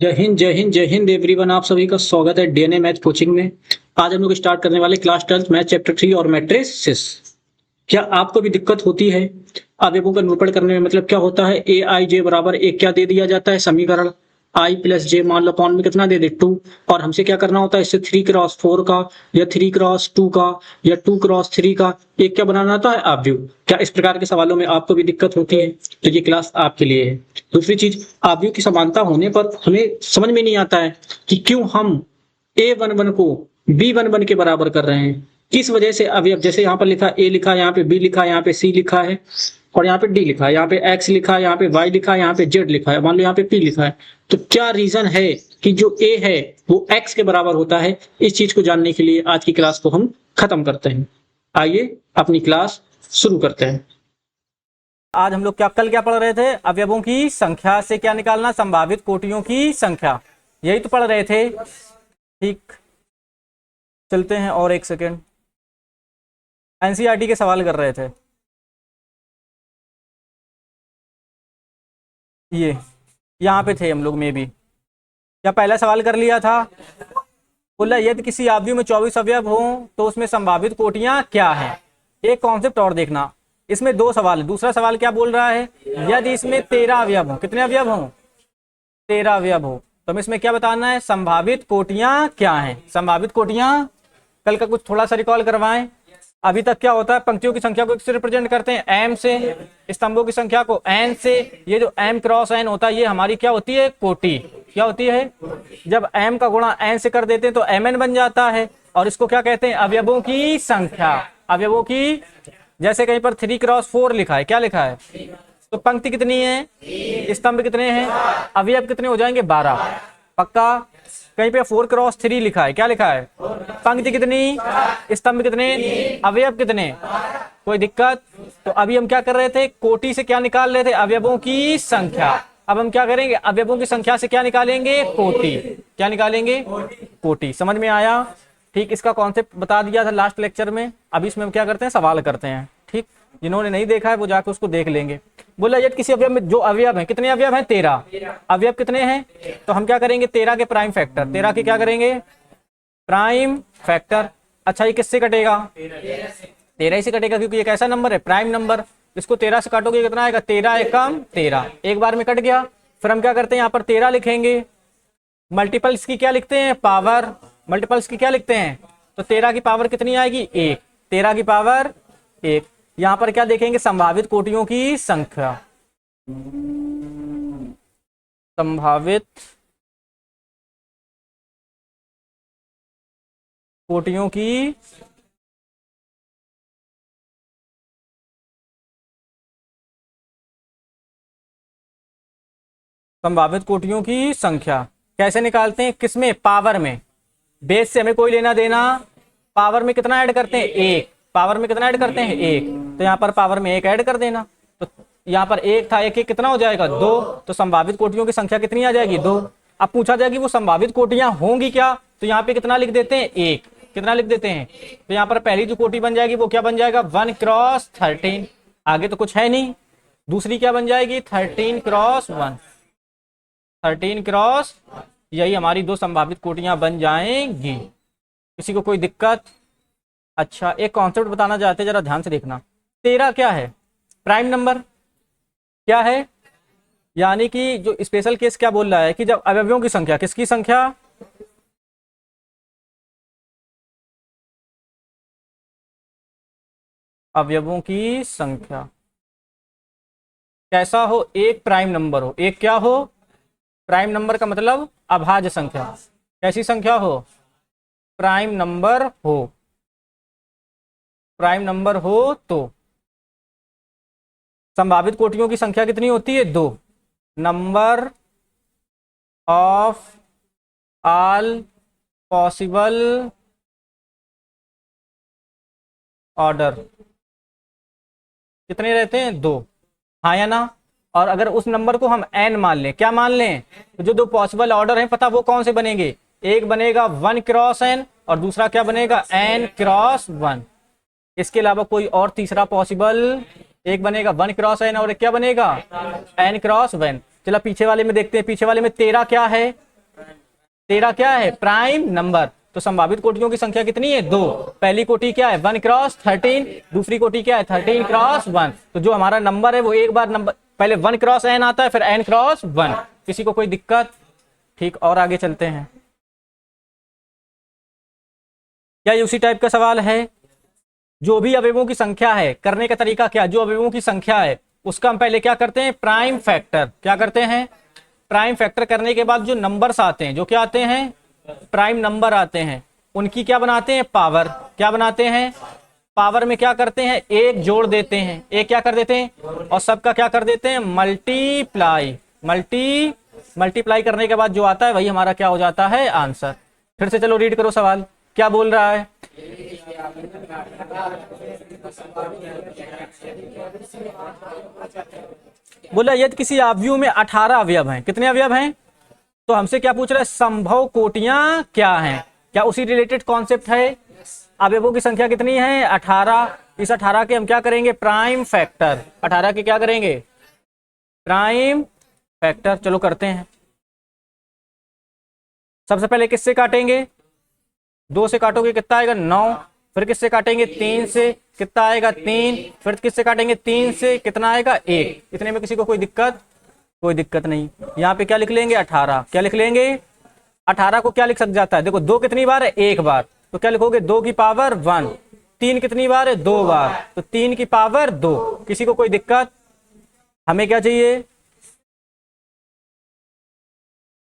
जय हिंद जय हिंद जय हिंद एवरीवन। आप सभी का स्वागत है डीएनए मैथ कोचिंग में। आज हम लोग स्टार्ट करने वाले क्लास 12 मैथ चैप्टर 3 और मैट्रिसेस। क्या आपको भी दिक्कत होती है अवयवों का निरूपण करने में? मतलब क्या होता है, ए आई जे बराबर एक क्या दे दिया जाता है समीकरण, आई प्लस जे मान लो अपॉन में कितना दे दे 2, और हमसे क्या करना होता है इससे 3x4 का या 3x2 का या 2x3 का एक क्या बनाना होता है अवयव। क्या इस प्रकार के सवालों में आपको भी दिक्कत होती है तो ये क्लास आपके लिए है। दूसरी चीज, अवयव की समानता होने पर हमें समझ में नहीं आता है कि क्यों हम A11 को B11 के बराबर कर रहे हैं। किस वजह से अवयव, जैसे यहाँ पर लिखा ए लिखा है, यहाँ पे बी लिखा है, यहाँ पे सी लिखा है और यहाँ पे डी लिखा है, यहाँ पे एक्स लिखा है, यहाँ पे वाई लिखा है, यहाँ पे जेड लिखा है, मान लो यहाँ पे पी लिखा है। तो क्या रीजन है कि जो ए है वो एक्स के बराबर होता है? इस चीज को जानने के लिए आज की क्लास को हम खत्म करते हैं। आइए अपनी क्लास शुरू करते हैं। आज हम लोग कल क्या पढ़ रहे थे? अवयवों की संख्या से क्या निकालना, संभावित कोटियों की संख्या, यही तो पढ़ रहे थे। ठीक, चलते हैं और एक सेकेंड। एनसीईआरटी के सवाल कर रहे थे ये, यहाँ पे थे हम लोग में भी। क्या पहला सवाल कर लिया था? बोला यदि किसी अवयव में 24 अवयव हो तो उसमें संभावित कोटियां क्या है। एक कॉन्सेप्ट और देखना, इसमें दो सवाल है। दूसरा सवाल क्या बोल रहा है, यदि इसमें 13 अवयव हो, कितने अवयव हो? 13 अवयव हो, तो हमें इसमें क्या बताना है, संभावित कोटियां क्या हैं। संभावित कोटियां कल का कुछ थोड़ा सा रिकॉल करवाएं। अभी तक क्या होता है, पंक्तियों की संख्या को किससे रिप्रेजेंट करते हैं, एम से, स्तंभों की संख्या को एन से। ये जो एम क्रॉस एन होता है ये हमारी क्या होती है, कोटि। क्या होती है? जब एम का गुणा एन से कर देते हैं तो एम एन बन जाता है, और इसको क्या कहते हैं, अवयवों की संख्या। अवयवों की, जैसे कहीं पर 3x4 लिखा है, क्या लिखा है, तो पंक्ति कितनी है, स्तंभ कितने हैं, अवयव कितने हो जाएंगे, 12। पक्का? कहीं पे 4x3 लिखा है, क्या लिखा है, पंक्ति कितनी, स्तंभ कितने, अवयव कितने, कोई दिक्कत? तो अभी हम क्या कर रहे थे, कोटि से क्या निकाल रहे थे, अवयवों की संख्या। अब हम क्या करेंगे, अवयवों की संख्या से क्या निकालेंगे, कोटि। क्या निकालेंगे, कोटि। समझ में आया? ठीक, इसका कॉन्सेप्ट बता दिया था लास्ट लेक्चर में। अभी इसमें हम क्या करते हैं, सवाल करते हैं। ठीक, जिन्होंने नहीं देखा है वो जाकर उसको देख लेंगे। बोला यदि किसी अवयव में, जो अवयव है, कितने अवयव हैं, 13 अवयव कितने हैं, तो हम क्या करेंगे, 13 के प्राइम फैक्टर, 13 के क्या करेंगे, प्राइम फैक्टर। अच्छा, ये किससे कटेगा, 13 ही से कटेगा, क्योंकि ये कैसा नंबर है, प्राइम नंबर। इसको 13 से काटोगे कितना आएगा, 13 एकम 13, एक बार में कट गया। फिर हम क्या करते हैं, यहाँ पर 13 लिखेंगे, मल्टीपल्स की क्या लिखते हैं, पावर। मल्टीपल्स की क्या लिखते हैं, तो 13 की पावर कितनी आएगी, 1। 13 की पावर 1। यहां पर क्या देखेंगे, संभावित कोटियों की संख्या। संभावित कोटियों की संभावित कोटियों की संख्या कैसे निकालते हैं, किसमें, पावर में। बेस से हमें कोई लेना देना, पावर में कितना ऐड करते हैं, 1। पावर में कितना ऐड करते हैं, 1। तो यहाँ पर पावर में 1 ऐड कर देना। तो यहाँ पर 1 था, 1 1 कितना हो जाएगा, 2। तो संभावित कोटियों की संख्या कितनी आ जाएगी, 2। अब पूछा जाएगी वो संभावित कोटियां होंगी क्या, तो यहाँ पे कितना लिख देते हैं, 1। कितना लिख देते हैं, तो यहाँ पर पहली जो कोटि बन जाएगी वो क्या बन जाएगा, 1x13। आगे तो कुछ है नहीं। दूसरी क्या बन जाएगी, 13x1, 13x, यही हमारी दो संभावित कोटियां बन जाएंगी। किसी को कोई दिक्कत? अच्छा, एक कॉन्सेप्ट बताना चाहते हैं, जरा ध्यान से देखना। 13 क्या है, प्राइम नंबर। क्या है, यानी कि जो स्पेशल केस क्या बोल रहा है कि जब अवयवों की संख्या, किसकी संख्या, अवयवों की संख्या कैसा हो, एक प्राइम नंबर हो। एक क्या हो, प्राइम नंबर का मतलब अभाज्य संख्या। कैसी संख्या हो, प्राइम नंबर हो। प्राइम नंबर हो तो संभावित कोटियों की संख्या कितनी होती है, 2। Number of all possible order कितने रहते हैं, 2। हाँ या ना? और अगर उस नंबर को हम n मान लें, क्या मान लें, तो जो दो पॉसिबल ऑर्डर हैं पता वो कौन से बनेंगे, एक बनेगा 1x n और दूसरा क्या बनेगा, n x 1। इसके अलावा कोई और तीसरा पॉसिबल एक बनेगा 1 क्रॉस n और एक क्या बनेगा n क्रॉस 1। चलो पीछे वाले में देखते हैं, पीछे वाले में 13 क्या है, 13 क्या है प्राइम नंबर। तो संभावित कोटियों की संख्या कितनी है 2। पहली कोटि क्या है 1 क्रॉस 13, दूसरी कोटि क्या है 13 क्रॉस 1। तो जो हमारा नंबर है वो एक बार नंबर पहले 1 क्रॉस n आता है फिर n क्रॉस 1। किसी को कोई दिक्कत? ठीक, और आगे चलते हैं। क्या ये उसी टाइप का सवाल है? जो भी अवयवों की संख्या है, करने का तरीका क्या, जो अवयवों की संख्या है उसका हम पहले क्या करते हैं प्राइम फैक्टर। क्या करते हैं प्राइम फैक्टर करने के बाद जो नंबर्स आते हैं, जो क्या आते हैं प्राइम नंबर आते हैं, उनकी क्या बनाते हैं पावर। क्या बनाते हैं पावर में क्या करते हैं एक जोड़ देते हैं, एक क्या कर देते हैं और सबका क्या कर देते हैं मल्टीप्लाई। मल्टीप्लाई करने के बाद जो आता है वही हमारा क्या हो जाता है आंसर। फिर से चलो रीड करो सवाल क्या बोल रहा है। बोला यदि किसी अवयव में 18 अवयव हैं, कितने अवयव हैं, तो हमसे क्या पूछ रहा है संभव कोटियां क्या हैं। क्या उसी रिलेटेड कॉन्सेप्ट है। अवयवों की संख्या कितनी है 18। इस 18 के हम क्या करेंगे प्राइम फैक्टर। 18 के क्या करेंगे प्राइम फैक्टर। चलो करते हैं। सबसे पहले किससे काटेंगे 2 से काटोगे कितना आएगा 9, फिर किससे काटेंगे 3 से कितना आएगा 3, फिर किससे काटेंगे 3 से कितना आएगा 1। इतने में किसी को कोई दिक्कत? कोई दिक्कत नहीं। यहाँ पे क्या लिख लेंगे 18। क्या लिख लेंगे 18 को क्या लिख सक जाता है देखो 2 कितनी बार है एक बार, तो क्या लिखोगे 2 की पावर 1। 3 कितनी बार है 2 बार, तो 3 की पावर 2। किसी को कोई दिक्कत? हमें क्या चाहिए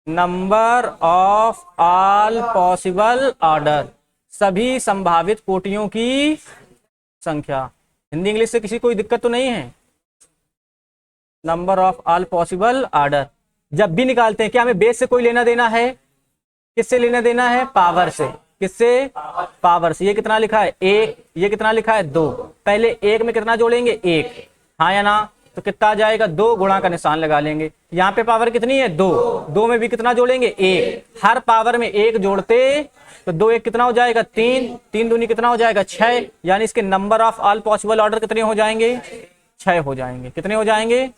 number of all possible order, सभी संभावित कोटियों की संख्या। हिंदी इंग्लिश से किसी कोई दिक्कत तो नहीं है। Number of all possible order जब भी निकालते हैं क्या हमें बेस से कोई लेना देना है, किससे लेना देना है पावर से। किससे पावर से। ये कितना लिखा है 1, ये कितना लिखा है 2। पहले 1 में कितना जोड़ेंगे 1, हाँ या ना, तो कितना आ जाएगा 2 गुणा का निशान लगा लेंगे। यहाँ पे पावर कितनी है 2, 2 में भी कितना जोड़ेंगे 1। हर पावर में 1 जोड़ते तो 2 1 कितना हो जाएगा 3, 3 दूनी कितना हो जाएगा 6। यानी इसके number of all possible order कितने हो जाएंगे 6 हो जाएंगे। कितने हो जाएंगे?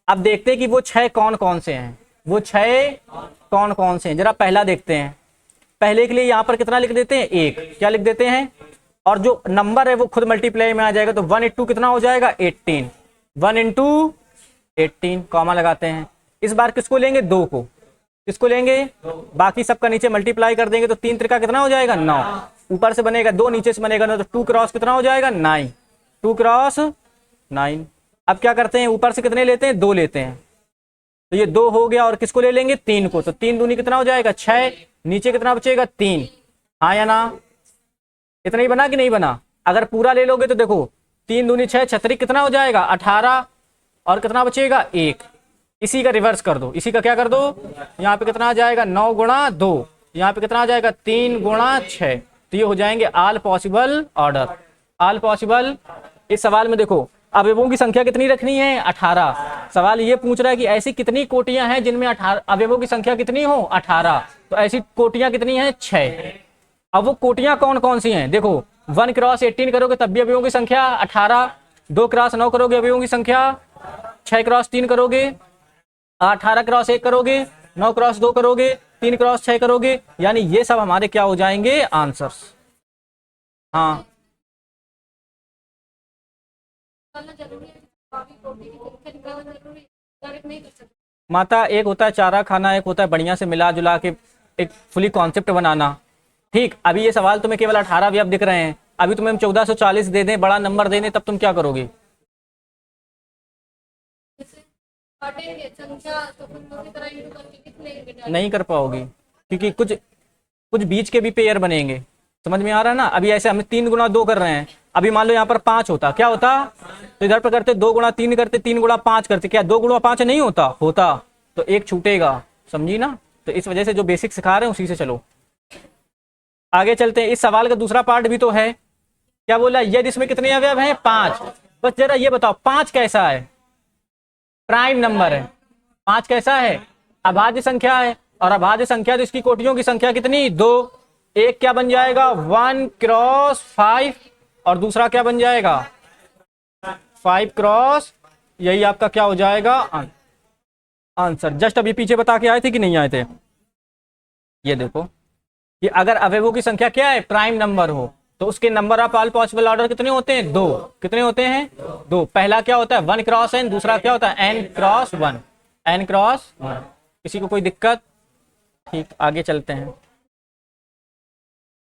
अब देखते हैं कि वो 6 कौन कौन से हैं, वो 6 कौन कौन से हैं। जरा पहला देखते हैं। पहले के लिए यहाँ पर कितना लिख देते हैं 1, क्या लिख देते हैं, और जो नंबर है वो खुद मल्टीप्लाई में आ जाएगा। तो 1 इंटू कितना हो जाएगा 18, 1 इंटू 18 कॉमा लगाते हैं। इस बार किसको लेंगे 2 को, किसको लेंगे बाकी सबका नीचे मल्टीप्लाई कर देंगे। तो 3 त्रिका कितना हो जाएगा 9, ऊपर से बनेगा 2 नीचे से बनेगा 9, तो 2 क्रॉस कितना हो जाएगा 9, 2 क्रॉस 9। अब क्या करते हैं ऊपर से कितने लेते हैं 2 लेते हैं, तो ये 2 हो गया और किसको ले लेंगे 3 को। तो 3 दूनी कितना हो जाएगा 6, नीचे कितना बचेगा 3, हाँ या ना। इतना ही बना कि नहीं बना? अगर पूरा ले लोगे तो देखो 3 दूनी 6, 36 कितना हो जाएगा 18, और कितना बचेगा 1। इसी का रिवर्स कर दो, इसी का क्या कर दो, यहाँ पे कितना आ जाएगा 9 गुणा 2, यहाँ पे कितना आ जाएगा 3 गुणा 6। तो ये हो जाएंगे all possible order, all possible. इस सवाल में देखो अवयवों की संख्या कितनी रखनी है 18। सवाल ये पूछ रहा है कि ऐसी कितनी कोटियां हैं जिनमें 18 अवयवों की संख्या कितनी हो 18। तो ऐसी कोटियां कितनी हैं 6। अब वो कोटियां कौन कौन सी हैं देखो, 1 क्रॉस 18 करोगे तब भी अवयवों की संख्या 18, 2 क्रॉस 9 करोगे अवयवों की संख्या, 6 क्रॉस 3 करोगे, 18 क्रॉस 1 करोगे, 9 क्रॉस 2 करोगे, 3 क्रॉस 6 करोगे, यानी ये सब हमारे क्या हो जाएंगे आंसर्स। हाँ माता, एक होता है चारा खाना, एक होता है बढ़िया से मिला जुला के एक फुली कॉन्सेप्ट बनाना। ठीक, अभी ये सवाल तुम्हें केवल 18 अवयव दिख रहे हैं, अभी तुम्हें हम 1440 दे दें, बड़ा नंबर दे दें, तब तुम क्या करोगे? नहीं कर पाओगी, क्योंकि कुछ बीच के भी पेयर बनेंगे। समझ में आ रहा है ना? अभी ऐसे हम 3 गुणा 2 कर रहे हैं, अभी मान लो यहाँ पर 5 होता, क्या होता, तो इधर पर करते 2 गुणा 3 करते, 3 गुणा 5 करते, क्या 2 गुणा 5 नहीं होता? होता, तो एक छूटेगा, समझी ना? तो इस वजह से जो बेसिक सिखा रहे हैं उसी से चलो आगे चलते हैं। इस सवाल का दूसरा पार्ट भी तो है। क्या बोला, यदि इसमें कितने अवयव हैं 5। बस जरा ये बताओ 5 कैसा है? प्राइम नंबर है। 5 कैसा है? अभाज्य संख्या है, और अभाज्य संख्या तो इसकी कोटियों की संख्या कितनी 2। एक क्या बन जाएगा 1 क्रॉस 5, और दूसरा क्या बन जाएगा 5 क्रॉस, यही आपका क्या हो जाएगा आंसर। जस्ट अभी पीछे बता के आए थे कि नहीं आए थे? ये देखो कि अगर अवयवों की संख्या क्या है, प्राइम नंबर हो, तो उसके number of all possible order कितने होते हैं? 2। कितने होते हैं? 2। पहला क्या होता है? 1 क्रॉस n, दूसरा क्या होता है? n cross 1। n cross 1। किसी को कोई दिक्कत? ठीक, आगे चलते हैं।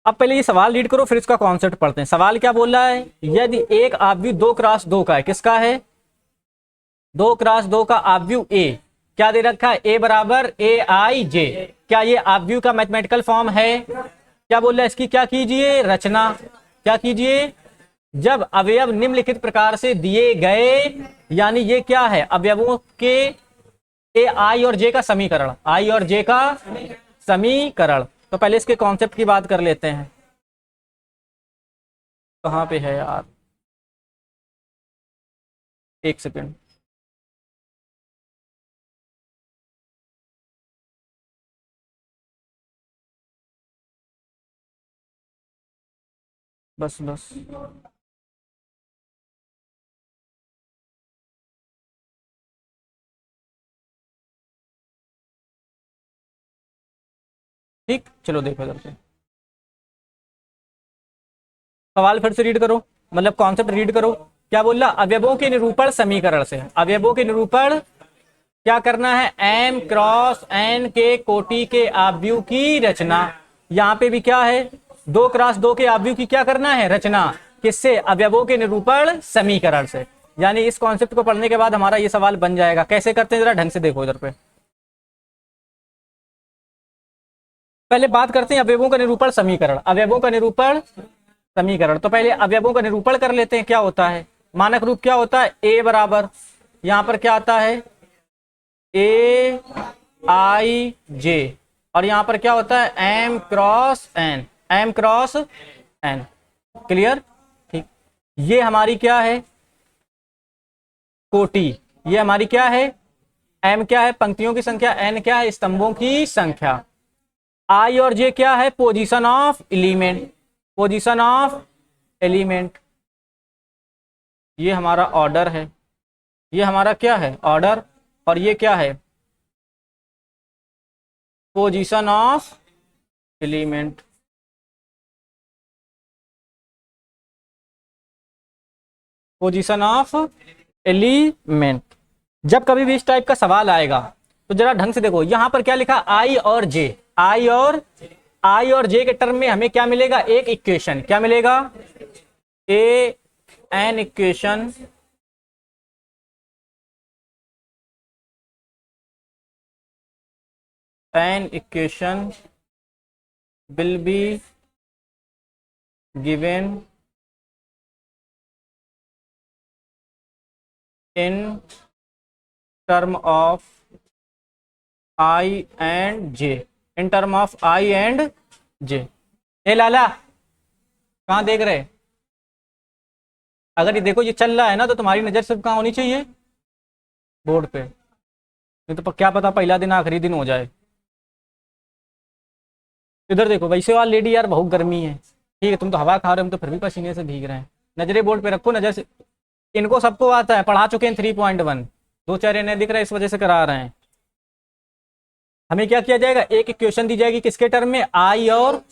अब पहले ये सवाल रीड करो, फिर इसका कॉन्सेप्ट पढ़ते हैं। सवाल क्या बोल रहा है? यदि एक आव्यूह 2 क्रॉस 2 का है, किसका है? 2 क्रॉस 2 का आव्यूह ए, क्या दे रखा है? ए बराबर ए आई जे। क्या ये आव्यूह का मैथमेटिकल फॉर्म है? क्या बोल रहा है? इसकी क्या कीजिए? रचना। क्या कीजिए? जब अवयव निम्नलिखित प्रकार से दिए गए, यानी ये क्या है? अवयवों के ए आई और जे का समीकरण, आई और जे का समीकरण। तो पहले इसके कॉन्सेप्ट की बात कर लेते हैं। कहां पे है यार? एक सेकेंड। बस बस। ठीक, चलो देखो इधर से। सवाल फिर से रीड करो, मतलब कॉन्सेप्ट रीड करो। क्या बोल रहा? अवयवों के निरूपण समीकरण से, अवयवों के निरूपण क्या करना है? m क्रॉस n के कोटि के आव्यूह की रचना। यहां पे भी क्या है? 2 क्रॉस 2 के आव्यूह की क्या करना है? रचना। किससे? अवयवों के निरूपण समीकरण से। यानी इस कॉन्सेप्ट को पढ़ने के बाद हमारा ये सवाल बन जाएगा। कैसे करते हैं, जरा ढंग से देखो इधर पे। पहले बात करते हैं अवयवों का निरूपण समीकरण। अवयवों का निरूपण समीकरण, तो पहले अवयवों का निरूपण कर लेते हैं। क्या होता है? मानक रूप क्या होता है? a बराबर, यहां पर क्या आता है? ए आई जे, और यहां पर क्या होता है? m cross n, m cross n। Clear? ठीक। ये हमारी क्या है? कोटि। ये हमारी क्या है? m क्या है? पंक्तियों की संख्या। n क्या है? स्तंभों की संख्या। I और j क्या है? Position of element, position of element. ये हमारा ऑर्डर है, ये हमारा क्या है? ऑर्डर। और ये क्या है? Position of element. Position of element. जब कभी भी इस टाइप का सवाल आएगा तो जरा ढंग से देखो। यहां पर क्या लिखा? आई और जे। आई और जे के टर्म में हमें क्या मिलेगा? एक इक्वेशन। क्या मिलेगा? A an equation, an equation will be given in term of I and j, in term of I and j। ए लाला, कहाँ देख रहे? अगर ये देखो ये चल रहा है ना, तो तुम्हारी नजर सिर्फ कहाँ होनी चाहिए? बोर्ड पे। नहीं तो क्या पता पहला दिन आखिरी दिन हो जाए। इधर देखो, वैसे वाली लेडी यार बहुत गर्मी है। ठीक है, तुम तो हवा खा रहे हो, हम तो फिर भी पसीने से भीग रहे हैं। नजरे बोर्ड पे रखो, नजर से। इनको सबको आता है, पढ़ा चुके हैं 3.1। 2-4 इन्हें दिख रहा है, इस वजह से करा रहे हैं। हमें क्या किया जाएगा? एक इक्वेशन दी जाएगी, किसके टर्म में? आई और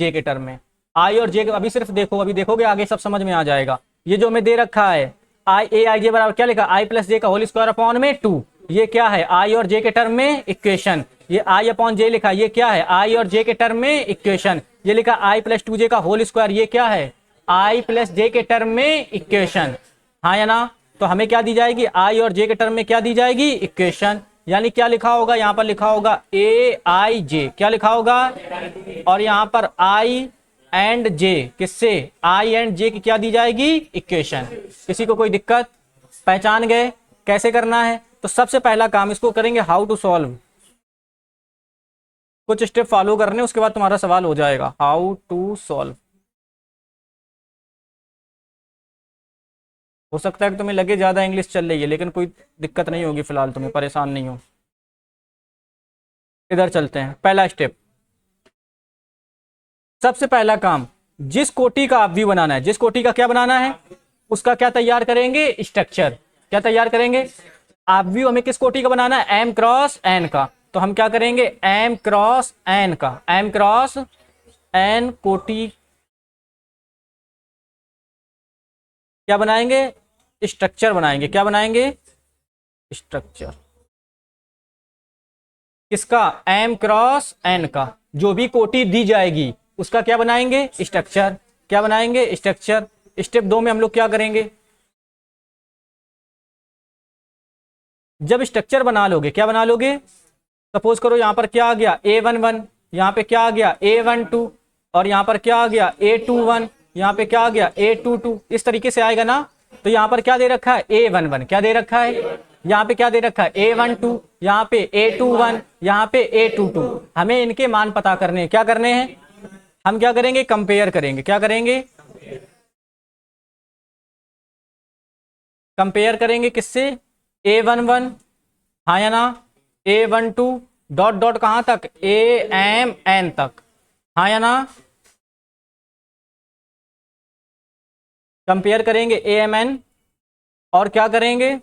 जे के टर्म में। आई और जे, अभी सिर्फ देखो, अभी देखोगे आगे सब समझ में आ जाएगा। ये जो हमें दे रखा है आई ए आई जे बराबर क्या लिखा? आई प्लस जे का होल स्क्वायर अपॉन में 2। ये क्या है? आई और जे के टर्म में इक्वेशन। ये आई अपॉन जे लिखा, ये क्या है? आई और जे के टर्म में इक्वेशन। ये लिखा आई प्लस 2 जे का होल स्क्वायर, ये क्या है? आई प्लस जे के टर्म में इक्वेशन। हाँ या ना? तो हमें क्या दी जाएगी? आई और जे के टर्म में क्या दी जाएगी? इक्वेशन। यानी क्या लिखा होगा? यहाँ पर लिखा होगा ए आई जे। क्या लिखा होगा? और यहाँ पर आई एंड जे, किससे? आई एंड जे की क्या दी जाएगी? इक्वेशन। किसी को कोई दिक्कत? पहचान गए कैसे करना है? तो सबसे पहला काम इसको करेंगे हाउ टू सॉल्व। कुछ स्टेप फॉलो करने, उसके बाद तुम्हारा सवाल हो जाएगा। How to solve. हो सकता है कि तुम्हें लगे ज्यादा इंग्लिश चल रही है, लेकिन कोई दिक्कत नहीं होगी फिलहाल, तुम्हें परेशान नहीं हो। इधर चलते हैं। पहला स्टेप, सबसे पहला काम, जिस कोटि का आव्यूह बनाना है। जिस कोटि का क्या बनाना है? उसका क्या तैयार करेंगे, स्ट्रक्चर। क्या तैयार करेंगे, ऑब्वियस हमें किस कोटि का बनाना है, m क्रॉस n का। तो हम क्या करेंगे, m क्रॉस n का, m क्रॉस n कोटि क्या बनाएंगे, स्ट्रक्चर बनाएंगे। क्या बनाएंगे, स्ट्रक्चर। किसका, m क्रॉस n का। जो भी कोटि दी जाएगी उसका क्या बनाएंगे, स्ट्रक्चर। क्या बनाएंगे, स्ट्रक्चर। स्टेप 2 में हम लोग क्या करेंगे, जब स्ट्रक्चर बना लोगे, क्या बना लोगे, सपोज करो यहां पर क्या आ गया, a11, यहां पे क्या आ गया, a12, और यहां पर क्या आ गया, a21, यहां पे क्या आ गया, a22। इस तरीके से आएगा ना। तो यहां पर क्या दे रखा है, a11, क्या दे रखा है, यहाँ पे क्या दे रखा है, a12, यहाँ पे a21, यहाँ पे a22। हमें इनके मान पता करने हैं। क्या करने हैं, हम क्या करेंगे, कंपेयर करेंगे। क्या करेंगे, कंपेयर करेंगे किससे, a11, हाँ या ना, a12 डॉट डॉट कहां तक, amn तक, हाँ या ना। कंपेयर करेंगे amn, और क्या करेंगे,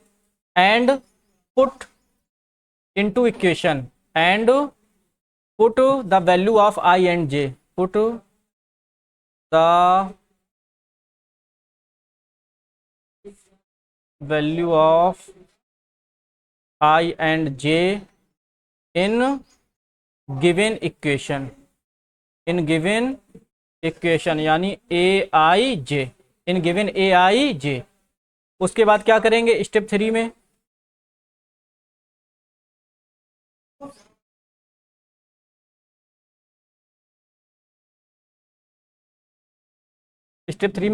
and put into equation, and put the value of i and j, put the value of i and j in given equation, in given equation, यानी aij, इन गिवन aij। उसके बाद क्या करेंगे, step 3 में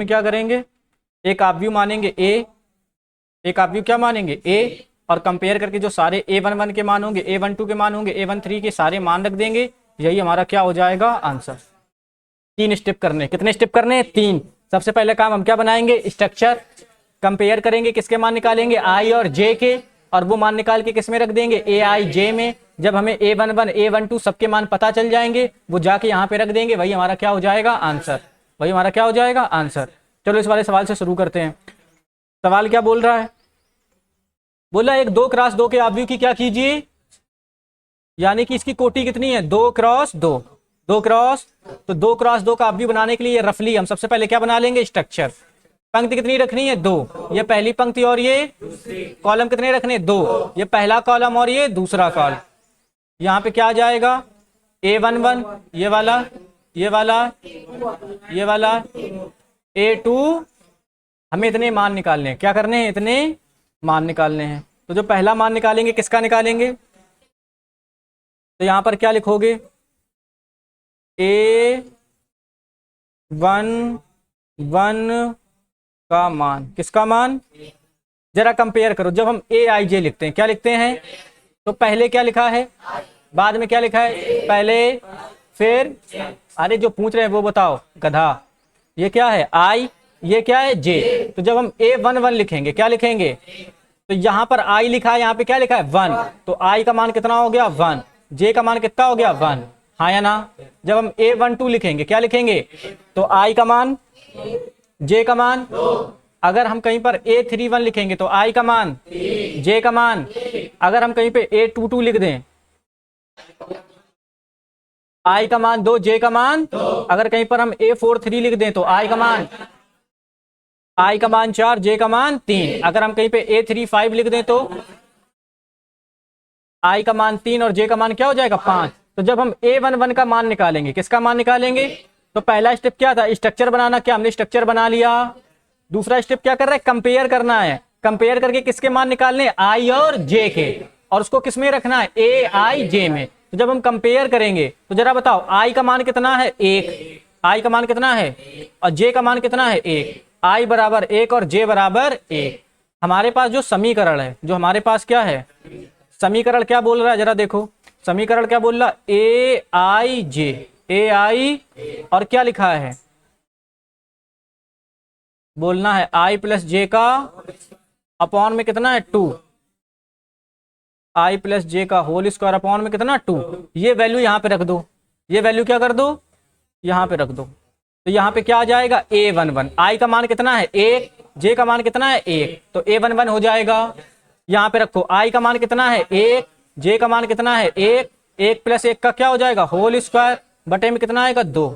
क्या करेंगे, एक ऑब्व्यू मानेंगे a, एक ऑब्व्यू क्या मानेंगे a, और कंपेयर करके जो सारे a11 के मान होंगे, a12 के मान होंगे, a13 के सारे मान रख देंगे। यही हमारा क्या हो जाएगा, आंसर। 3 स्टेप करने, कितने स्टेप करने हैं, 3। सबसे पहले काम हम क्या बनाएंगे, स्ट्रक्चर। कंपेयर करेंगे, किसके मान निकालेंगे, i और j के, और वो मान निकाल के किस में रख देंगे, aij में। जब हमें a11 a12 सबके मान पता चल जाएंगे, वो जाके यहाँ पे रख देंगे। वही हमारा क्या हो जाएगा, आंसर। वही हमारा क्या हो जाएगा, आंसर। चलो इस वाले सवाल से शुरू करते हैं। सवाल क्या बोल रहा है, बोला एक 2 क्रॉस 2 के ऑब्व्यू की क्या कीजिए, यानी कि इसकी कोटि कितनी है, 2 क्रॉस 2, 2 क्रॉस। तो 2 क्रॉस 2 का ऑब्व्यू बनाने के लिए रफली हम सबसे पहले क्या बना लेंगे, स्ट्रक्चर। पंक्ति कितनी रखनी है, 2, ये पहली पंक्ति, और ये कॉलम कितने रखने, 2, ये पहला कॉलम और ये दूसरा कॉलम। यहाँ पे क्या आ जाएगा, a11, ये वाला, ये वाला, ये वाला, a2। हमें इतने मान निकालने हैं। क्या करने हैं, इतने मान निकालने हैं। तो जो पहला मान निकालेंगे, किसका निकालेंगे, तो यहां पर क्या लिखोगे, a11 का मान, किसका मान, जरा कंपेयर करो। जब हम aij लिखते हैं, क्या लिखते हैं, तो पहले क्या लिखा है, बाद में क्या लिखा है, पहले फिर, अरे जो पूछ रहे हैं वो बताओ, गधा। ये क्या है, i, ये क्या है, j। तो जब हम a11 लिखेंगे, क्या लिखेंगे, तो यहां पर i लिखा है, यहाँ पे क्या लिखा है, 1। तो i का मान कितना हो गया, 1, j का मान कितना हो गया, 1, हाँ या ना। जब हम a12 लिखेंगे, क्या लिखेंगे, तो i का मान, j का मान। अगर हम कहीं पर a31 लिखेंगे तो i का मान, j का मान। अगर हम कहीं पे a22 लिख दें, i का मान 2, j का मान। अगर कहीं पर हम a43 लिख दें तो i का मान, 4, j का मान 3। अगर हम कहीं पे a35 लिख दें तो i का मान 3 और j का मान क्या हो जाएगा, 5। तो जब हम a11 का मान निकालेंगे, किसका मान निकालेंगे, तो पहला स्टेप क्या था, स्ट्रक्चर बनाना। क्या हमने स्ट्रक्चर बना लिया। दूसरा स्टेप क्या कर रहा है, कंपेयर करना है। कंपेयर करके किसके मान निकालने, i और j के, और उसको किस में रखना है, aij में। तो जब हम कंपेयर करेंगे तो जरा बताओ, i का मान कितना है, 1, i का मान कितना है, और j का मान कितना है, 1। i बराबर 1 और j बराबर 1। हमारे पास जो समीकरण है, जो हमारे पास क्या है, समीकरण क्या बोल रहा है, जरा देखो समीकरण क्या बोल रहा है, aij, ai, और क्या लिखा है, बोलना है i प्लस j का अपॉन में कितना है, 2, i प्लस j का होल स्क्वायर अपॉन में कितना, 2। ये वैल्यू यहाँ पे रख दो, ये वैल्यू क्या कर दो, यहाँ पे रख दो। तो यहाँ पे क्या आ जाएगा, a11, i का मान कितना है, 1, जे का मान कितना है 1, तो a11 हो जाएगा। यहाँ पे रखो i का मान कितना है 1, जे का मान कितना है 1, 1 प्लस 1 का क्या हो जाएगा होल स्क्वायर, बटे में कितना आएगा 2,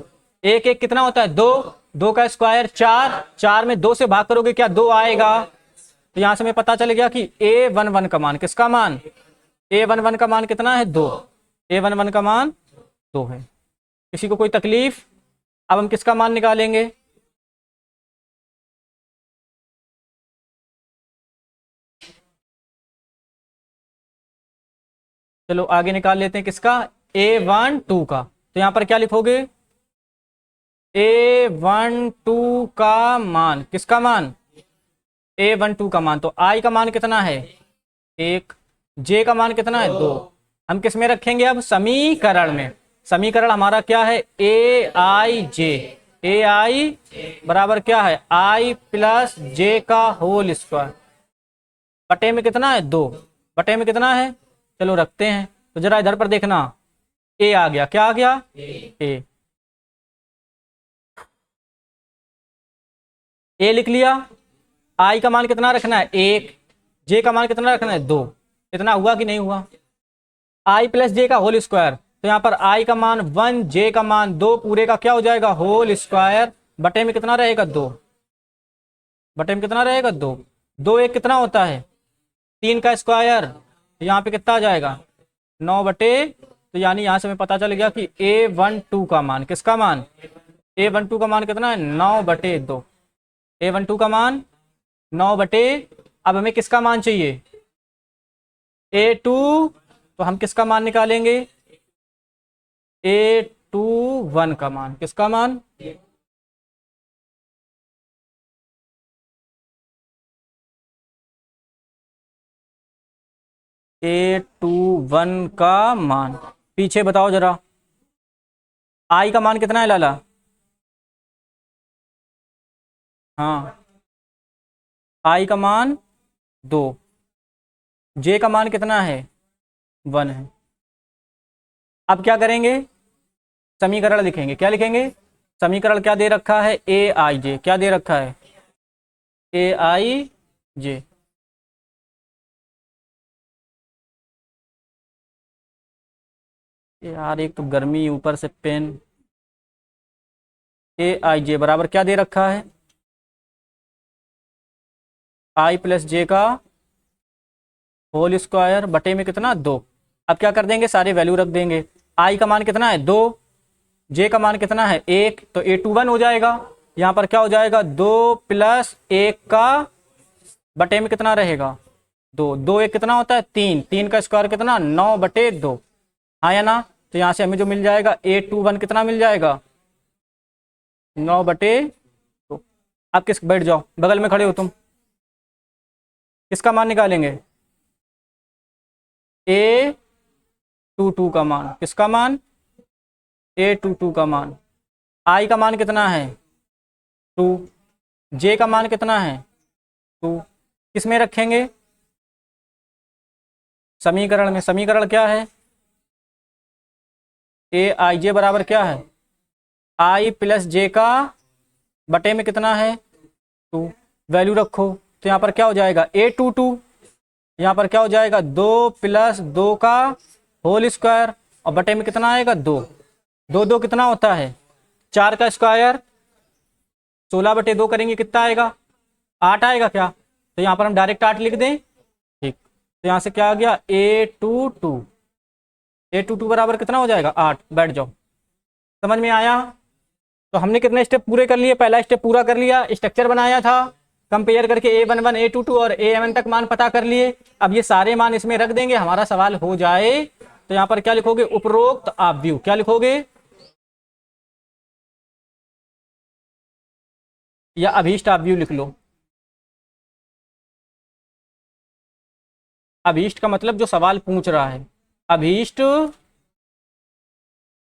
1 1 कितना होता है 2, 2 का स्क्वायर 4, 4 में 2 से भाग करोगे क्या 2 आएगा। तो यहां से हमें पता चल गया कि a11 का मान, किसका मान, a11 का मान कितना है 2, a11 का मान 2 है। किसी को कोई तकलीफ? अब हम किसका मान निकालेंगे, चलो आगे निकाल लेते हैं किसका, a12 का। तो यहां पर क्या लिखोगे, a12 का मान, किसका मान, a12 का मान। तो i का मान कितना है 1, j का मान कितना है 2। हम किस में रखेंगे अब, समीकरण में। समीकरण हमारा क्या है ए आई जे, ए आई बराबर क्या है i प्लस जे का होल स्क्वायर, बटे में कितना है 2, बटे में कितना है, चलो रखते हैं। तो जरा इधर पर देखना, ए आ गया, क्या आ गया ए लिख लिया। आई का मान कितना रखना है 1, जे का मान कितना रखना है 2, इतना हुआ कि नहीं हुआ, आई प्लस जे का होल स्क्वायर। तो यहाँ पर आई का मान 1, जे का मान 2, पूरे का क्या हो जाएगा होल स्क्वायर, बटे में कितना रहेगा 2, बटे में कितना रहेगा 2, 2 1 कितना होता है 3 का स्क्वायर, तो यहाँ पे कितना आ जाएगा 9 बटे। तो यानी यहाँ से हमें पता चल गया कि a12 का मान, किसका मान, a12 का मान कितना है 9 बटे 2, a12 का मान 9 बटे। अब हमें किसका मान चाहिए a2, तो हम किसका मान निकालेंगे a21 का मान, किसका मान, a21 का मान। पीछे बताओ जरा, आई का मान कितना है लाला, हाँ आई का मान 2, जे का मान कितना है 1 है। अब क्या करेंगे, समीकरण लिखेंगे, क्या लिखेंगे, समीकरण क्या दे रखा है ए आई जे, क्या दे रखा है ए आई जे। यार एक तो गर्मी ऊपर से पेन, ए आई जे बराबर क्या दे रखा है आई प्लस जे का होल स्क्वायर, बटे में कितना 2। अब क्या कर देंगे, सारे वैल्यू रख देंगे। आई का मान कितना है 2, जे का मान कितना है 1, तो a21 हो जाएगा। यहाँ पर क्या हो जाएगा 2 प्लस 1 का बटे में कितना रहेगा 2, 2 1 कितना होता है 3, 3 का स्क्वायर कितना 9 बटे 2, हाँ या ना। तो यहाँ से हमें जो मिल जाएगा a21 कितना मिल जाएगा 9 बटे 2। अब किस, बैठ जाओ बगल में खड़े हो तुम, किसका मान निकालेंगे a22 का मान, किसका मान a22 का मान। आई का मान कितना है 2, जे का मान कितना है 2, किस में रखेंगे समीकरण में। समीकरण क्या है ए आई जे बराबर क्या है आई प्लस जे का बटे में कितना है 2, वैल्यू रखो। तो यहाँ पर क्या हो जाएगा a22, यहाँ पर क्या हो जाएगा 2 प्लस 2 का होल स्क्वायर, और बटे में कितना आएगा 2, 2 2 कितना होता है 4 का स्क्वायर, 16 बटे 2 करेंगे कितना आएगा 8 आएगा क्या। तो यहाँ पर हम डायरेक्ट 8 लिख दें, ठीक। तो यहाँ से क्या आ गया a22, a22 बराबर कितना हो जाएगा 8, बैठ जाओ। समझ में आया। तो हमने कितने स्टेप पूरे कर लिए, पहला स्टेप पूरा कर लिया, स्ट्रक्चर बनाया था, कंपेयर करके a11 a22 और am तक मान पता कर लिए। अब ये सारे मान इसमें रख देंगे, हमारा सवाल हो जाए। तो यहाँ पर क्या लिखोगे उपरोक्त आव्यूह, क्या लिखोगे या अभीष्ट आव्यूह लिख लो। अभीष्ट का मतलब जो सवाल पूछ रहा है, अभीष्ट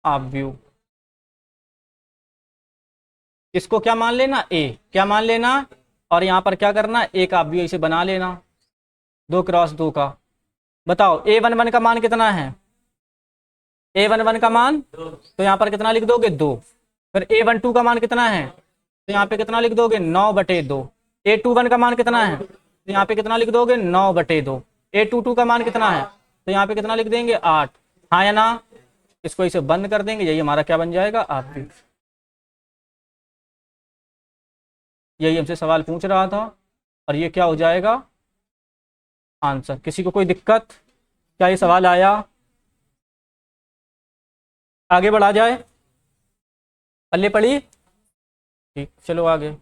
आव्यूह, इसको क्या मान लेना ए, क्या मान लेना, और यहाँ पर क्या करना एक आव्यूह इसे बना लेना 2 क्रॉस 2 का। बताओ a11 का मान कितना है, a11 का मान तो यहाँ पर कितना लिख दोगे 2, फिर a12 का मान कितना है तो यहाँ पे कितना लिख दोगे 9 बटे 2, A21 का मान कितना है, तो यहाँ पे कितना लिख दोगे 9/2। A22 का मान कितना है, तो यहाँ पे कितना लिख देंगे 8। हाँ या ना, इसको इसे बंद कर देंगे, यही हमारा क्या बन जाएगा आपकी, यही हमसे सवाल पूछ रहा था और ये क्या हो जाएगा आंसर। किसी को कोई दिक्कत, क्या ये सवाल आया, आगे बढ़ा जाए, पल्ले पड़ी, ठीक चलो आगे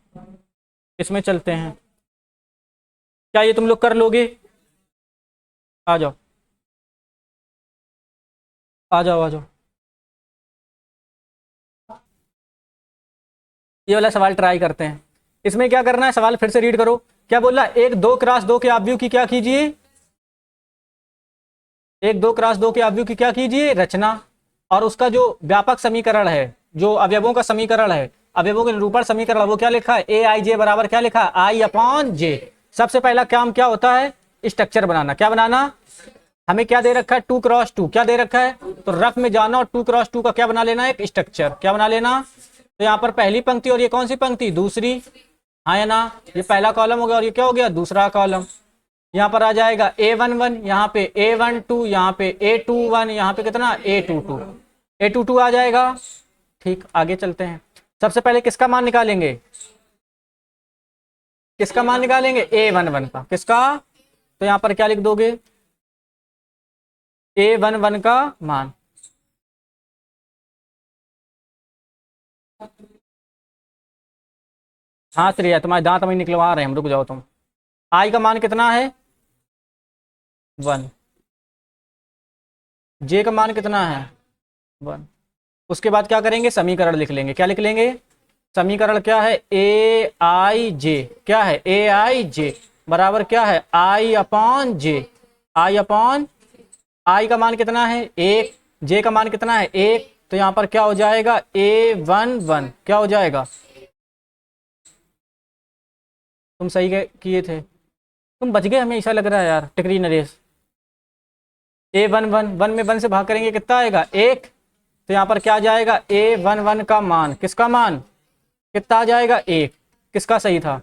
इसमें चलते हैं। क्या ये तुम लोग कर लोगे, आ जाओ आ जाओ आ जाओ, ये वाला सवाल ट्राई करते हैं। इसमें क्या करना है, सवाल फिर से रीड करो। क्या बोला, एक 2x2 के अवयव की क्या कीजिए, एक 2x2 के अवयव की क्या कीजिए रचना, और उसका जो व्यापक समीकरण है, जो अवयवों का समीकरण है, अवयवों के निरूपण समीकरण, वो क्या लिखा है aij बराबर क्या लिखा है I/j। सबसे पहला काम क्या होता है, स्ट्रक्चर बनाना। क्या बनाना, हमें क्या दे रखा है 2x2, क्या दे रखा है, तो रफ में जाना और 2x2 का क्या बना लेना है एक स्ट्रक्चर। क्या बना लेना, तो यहाँ पर पहली पंक्ति और ये कौन सी पंक्ति, दूसरी। हाँ या ना, ये पहला कॉलम हो गया और ये क्या हो गया दूसरा कॉलम। यहाँ पर आ जाएगा A11, यहाँ पे A12, यहाँ पे A21, यहाँ पे कितना A22 आ जाएगा। ठीक, आगे चलते हैं। सबसे पहले किसका मान निकालेंगे, किसका मान निकालेंगे A11 का, किसका, तो यहाँ पर क्या लिख दोगे A11 का मान। हाँ श्रेया, तुम्हारे दांत में निकलवा रहे हैं हम, रुक जाओ तुम। आई का मान कितना है 1, जे का मान कितना है 1। उसके बाद क्या करेंगे, समीकरण लिख लेंगे। क्या लिख लेंगे, समीकरण क्या है aij, क्या है aij बराबर क्या है I/j। आई का मान कितना है 1, जे का मान कितना है 1, तो यहाँ पर क्या हो जाएगा A11, क्या हो जाएगा, तुम सही किए थे, तुम बच गए, हमें ऐसा लग रहा है यार टिकरी नरेश। A11, 1 में 1 से भाग करेंगे कितना आएगा 1, तो यहाँ पर क्या आ जाएगा A11 का मान, किसका मान कितना आ जाएगा 1। किसका सही था,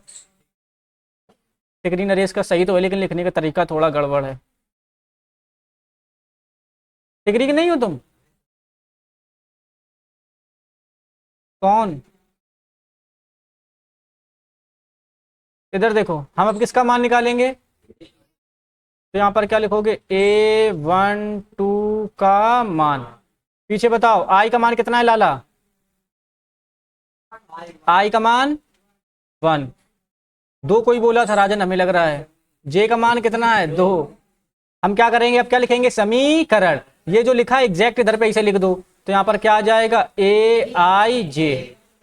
टिकरी नरेश का सही तो है, लेकिन लिखने का तरीका थोड़ा गड़बड़ है। टिकरी की नहीं हो तुम, कौन, इधर देखो, हम अब किसका मान निकालेंगे, तो यहाँ पर क्या लिखोगे A12 का मान। पीछे बताओ आई का मान कितना है लाला, आई का मान 1, 2 कोई बोला था राजन, हमें लग रहा है। जे का मान कितना है 2। हम क्या करेंगे, अब क्या लिखेंगे समीकरण, ये जो लिखा है एग्जैक्ट इधर पे इसे लिख दो, तो यहाँ पर क्या आ जाएगा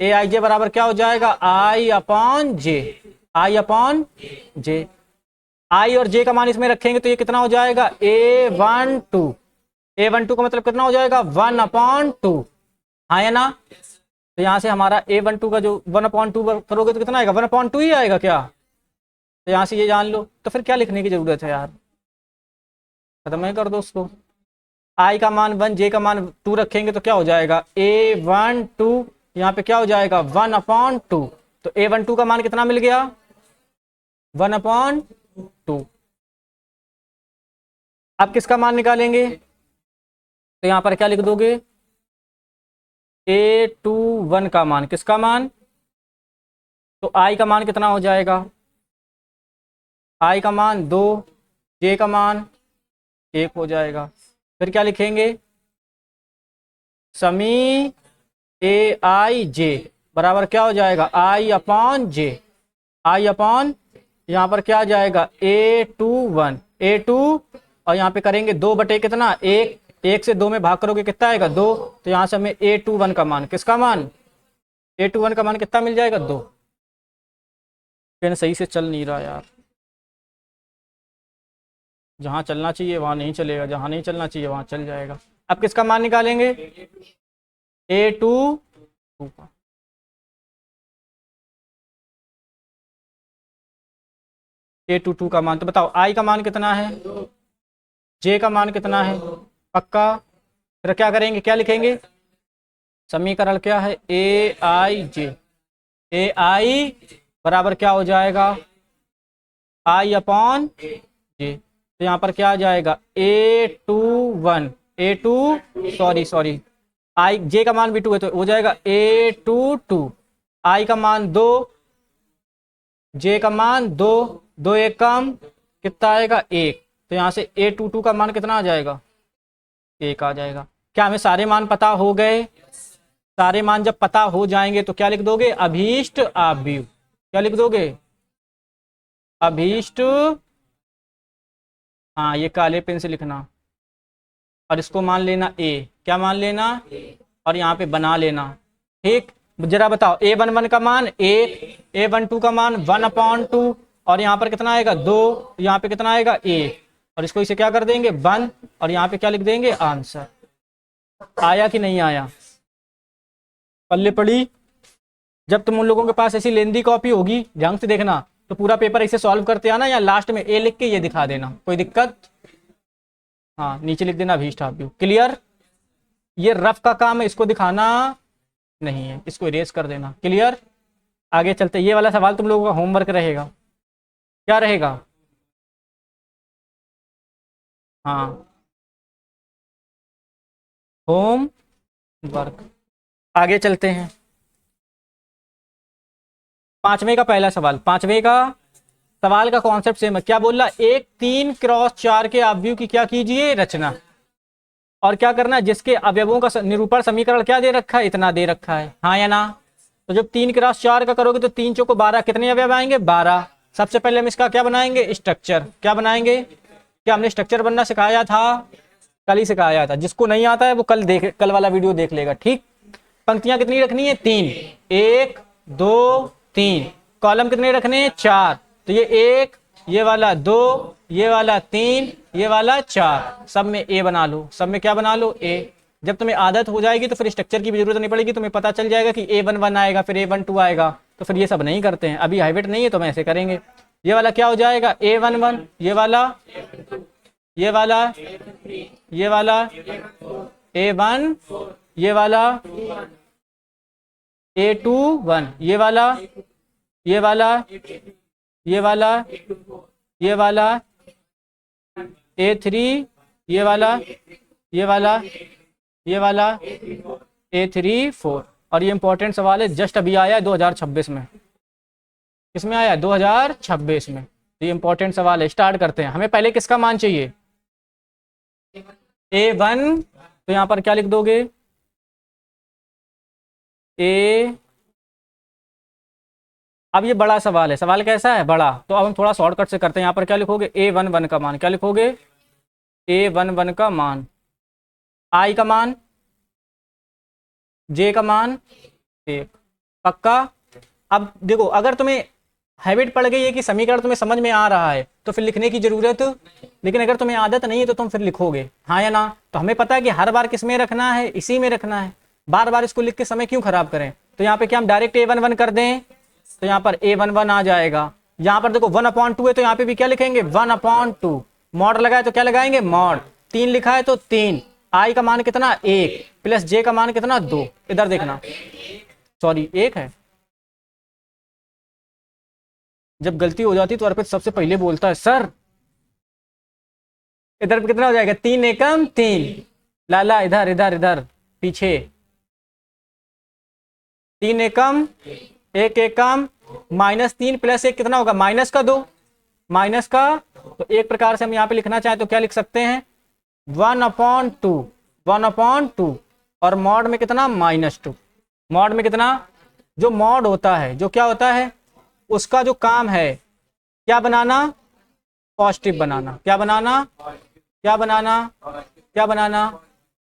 aij बराबर क्या हो जाएगा I/j। आई और जे का मान इसमें रखेंगे तो ये कितना हो जाएगा A12 का मतलब कितना हो जाएगा 1/2। हाँ या ना, तो यहाँ से हमारा A12 का जो 1/2 करोगे तो कितना आएगा 1/2 ही आएगा क्या, तो यहाँ से ये जान लो, तो फिर क्या लिखने की जरूरत है यार, खत्म ही कर दो उसको। आई का मान 1, जे का मान 2 रखेंगे तो क्या हो जाएगा A12, यहाँ पे क्या हो जाएगा 1/2, तो A12 का मान कितना मिल गया 1/2। अब किसका मान निकालेंगे, तो यहाँ पर क्या लिख दोगे A21 का मान, किसका मान, तो आई का मान कितना हो जाएगा, आई का मान 2, जे का मान 1 हो जाएगा। फिर क्या लिखेंगे समी aij बराबर क्या हो जाएगा I/j, यहाँ पर क्या आ जाएगा A21, A2, और यहाँ पे करेंगे 2 बटे कितना 1, 1 से 2 में भाग करोगे कितना आएगा 2, तो यहाँ से हमें A21 का मान, किसका मान A21 का मान कितना मिल जाएगा 2। पेन सही से चल नहीं रहा यार, जहाँ चलना चाहिए वहाँ नहीं चलेगा, जहाँ नहीं चलना चाहिए वहाँ चल जाएगा। अब किसका मान निकालेंगे A22 का, A22 का मान, तो बताओ आई का मान कितना है, जे का मान कितना है, पक्का। फिर क्या करेंगे, क्या लिखेंगे, समीकरण क्या है aij बराबर क्या हो जाएगा, आई अपॉन जे। तो यहाँ पर क्या आ जाएगा, A21, सॉरी आई, जे का मान भी 2 है तो हो जाएगा A22, आई का मान 2, जे का मान 2, 2 एक कम कितना आएगा 1। तो यहाँ से A22 का मान कितना आ जाएगा, 1 आ जाएगा। क्या हमें सारे मान पता हो गए? सारे मान जब पता हो जाएंगे तो क्या लिख दोगे, अभीष्ट आव्यूह। क्या लिख दोगे, अभीष्ट, हाँ ये काले पेन से लिखना, और इसको मान लेना ए, क्या मान लेना, और यहाँ पे बना लेना। ठीक, जरा बताओ A11 का मान 1, A12 का मान 1/2, और यहाँ पर कितना आएगा 2, यहाँ पे कितना आएगा 1, और इसको इसे क्या कर देंगे 1, और यहाँ पे क्या लिख देंगे आंसर। आया कि नहीं आया, पल्ले पड़ी। जब तुम उन लोगों के पास ऐसी लेंदी कॉपी होगी, ध्यान से देखना, तो पूरा पेपर ऐसे सॉल्व करते आना, या लास्ट में ए लिख के ये दिखा देना, कोई दिक्कत, हाँ नीचे लिख देना अभीष्ट आव्यूह। क्लियर, ये रफ का काम है, इसको दिखाना नहीं है, इसको इरेज कर देना। क्लियर, आगे चलते, ये वाला सवाल तुम लोगों का होमवर्क रहेगा। क्या रहेगा, हाँ होम वर्क। आगे चलते हैं, पांचवें का पहला सवाल। पांचवें का सवाल का कॉन्सेप्ट सेम है। क्या बोल रहा, एक 3x4 के अवयव की क्या कीजिए रचना, और क्या करना है, जिसके अवयवों का निरूपण समीकरण क्या दे रखा है, इतना दे रखा है, हाँ या ना। तो जब 3x4 का करोगे तो 3 चौको 12, कितने अवयव आएंगे 12। सबसे पहले हम इसका क्या बनाएंगे, स्ट्रक्चर। क्या बनाएंगे, क्या हमने स्ट्रक्चर बनना सिखाया था, कल ही सिखाया था। जिसको नहीं आता है वो कल वाला वीडियो देख लेगा। ठीक, पंक्तियां कितनी रखनी है, 3, 1 2 3, कॉलम कितने रखने हैं 4, तो ये 1, ये वाला 2, ये वाला 3, ये वाला 4, सब में ए बना लो, सब में क्या बना लो ए। जब तुम्हें आदत हो जाएगी तो फिर स्ट्रक्चर की भी जरूरत नहीं पड़ेगी, तुम्हें पता चल जाएगा कि A11 आएगा, फिर A12 आएगा, तो फिर ये सब नहीं करते हैं। अभी हाइवेट नहीं है तो हम ऐसे करेंगे। ये वाला क्या हो जाएगा A11, ये वाला, ये वाला, ये वाला A1, ये वाला A21, ये वाला, ये वाला, ये वाला, ये वाला A3, ये वाला, ये वाला, ये वाला A3 4। और ये इंपॉर्टेंट सवाल है, जस्ट अभी आया है 2026 में। किसमें आया, 2026 में। ये इंपॉर्टेंट सवाल है, स्टार्ट करते हैं। हमें पहले किसका मान चाहिए, A1, तो यहां पर क्या लिख दोगे, A। अब ये बड़ा सवाल है, सवाल कैसा है बड़ा, तो अब हम थोड़ा शॉर्टकट से करते हैं। यहाँ पर क्या लिखोगे, A11 का मान, क्या लिखोगे A11 का मान, I का मान, J का मान 1, पक्का। अब देखो, अगर तुम्हें हैबिट पड़ गई है कि समीकरण तुम्हें समझ में आ रहा है तो फिर लिखने की जरूरत, लेकिन अगर तुम्हें आदत नहीं है तो तुम फिर लिखोगे, हाँ या ना। तो हमें पता है कि हर बार किस में रखना है, इसी में रखना है, बार बार इसको लिख के समय क्यों खराब करें। तो यहाँ पे क्या हम डायरेक्ट A11 कर दें, तो यहाँ पर A11 आ जाएगा। यहाँ पर देखो 1/2 है तो यहाँ पे भी क्या लिखेंगे 1/2, मॉड लगाए तो क्या लगाएंगे मॉड, 3 लिखा है तो 3, आई का मान कितना 1, प्लस जे का मान कितना 2। इधर देखना, सॉरी 1 है। जब गलती हो जाती तो अर्पित सबसे पहले बोलता है सर। इधर पे कितना हो जाएगा, 3 एकम 3, लाला इधर इधर इधर पीछे, 3 एकम 1 एकम, -3 + 1 कितना होगा माइनस का 2, माइनस का। तो एक प्रकार से हम यहाँ पे लिखना चाहें तो क्या लिख सकते हैं 1/2, 1/2, और मॉड में कितना -2। मॉड में कितना, जो मॉड होता है, जो क्या होता है, उसका जो काम है क्या बनाना, पॉजिटिव बनाना। क्या बनाना, क्या बनाना, क्या बनाना,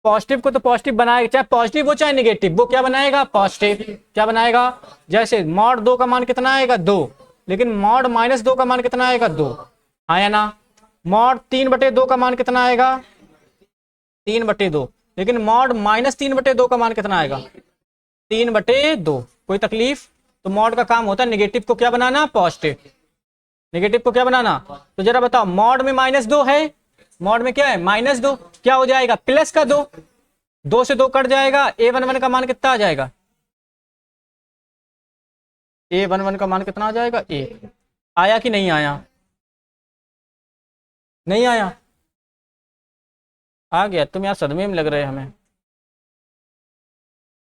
पॉजिटिव को तो पॉजिटिव बनाएगा, चाहे पॉजिटिव हो चाहे नेगेटिव, वो क्या बनाएगा पॉजिटिव। क्या बनाएगा, जैसे मॉड 2 का मान कितना आएगा 2, लेकिन मॉड -2 का मान कितना आएगा 2, हाँ या ना। मॉड 3/2 का मान कितना आएगा 3/2, लेकिन मॉड -3/2 का मान कितना आएगा 3/2। कोई तकलीफ, तो मॉड का काम होता है नेगेटिव को क्या बनाना पॉजिटिव, नेगेटिव को क्या बनाना। तो जरा बताओ, मॉड में -2 है, मॉड में क्या है -2, क्या हो जाएगा प्लस का 2, 2 से 2 कट जाएगा, A11 का मान कितना आ जाएगा A11 का मान कितना आ जाएगा 1। आया कि नहीं आया? नहीं आया? आ गया? तुम यार सदमे में लग रहे हमें।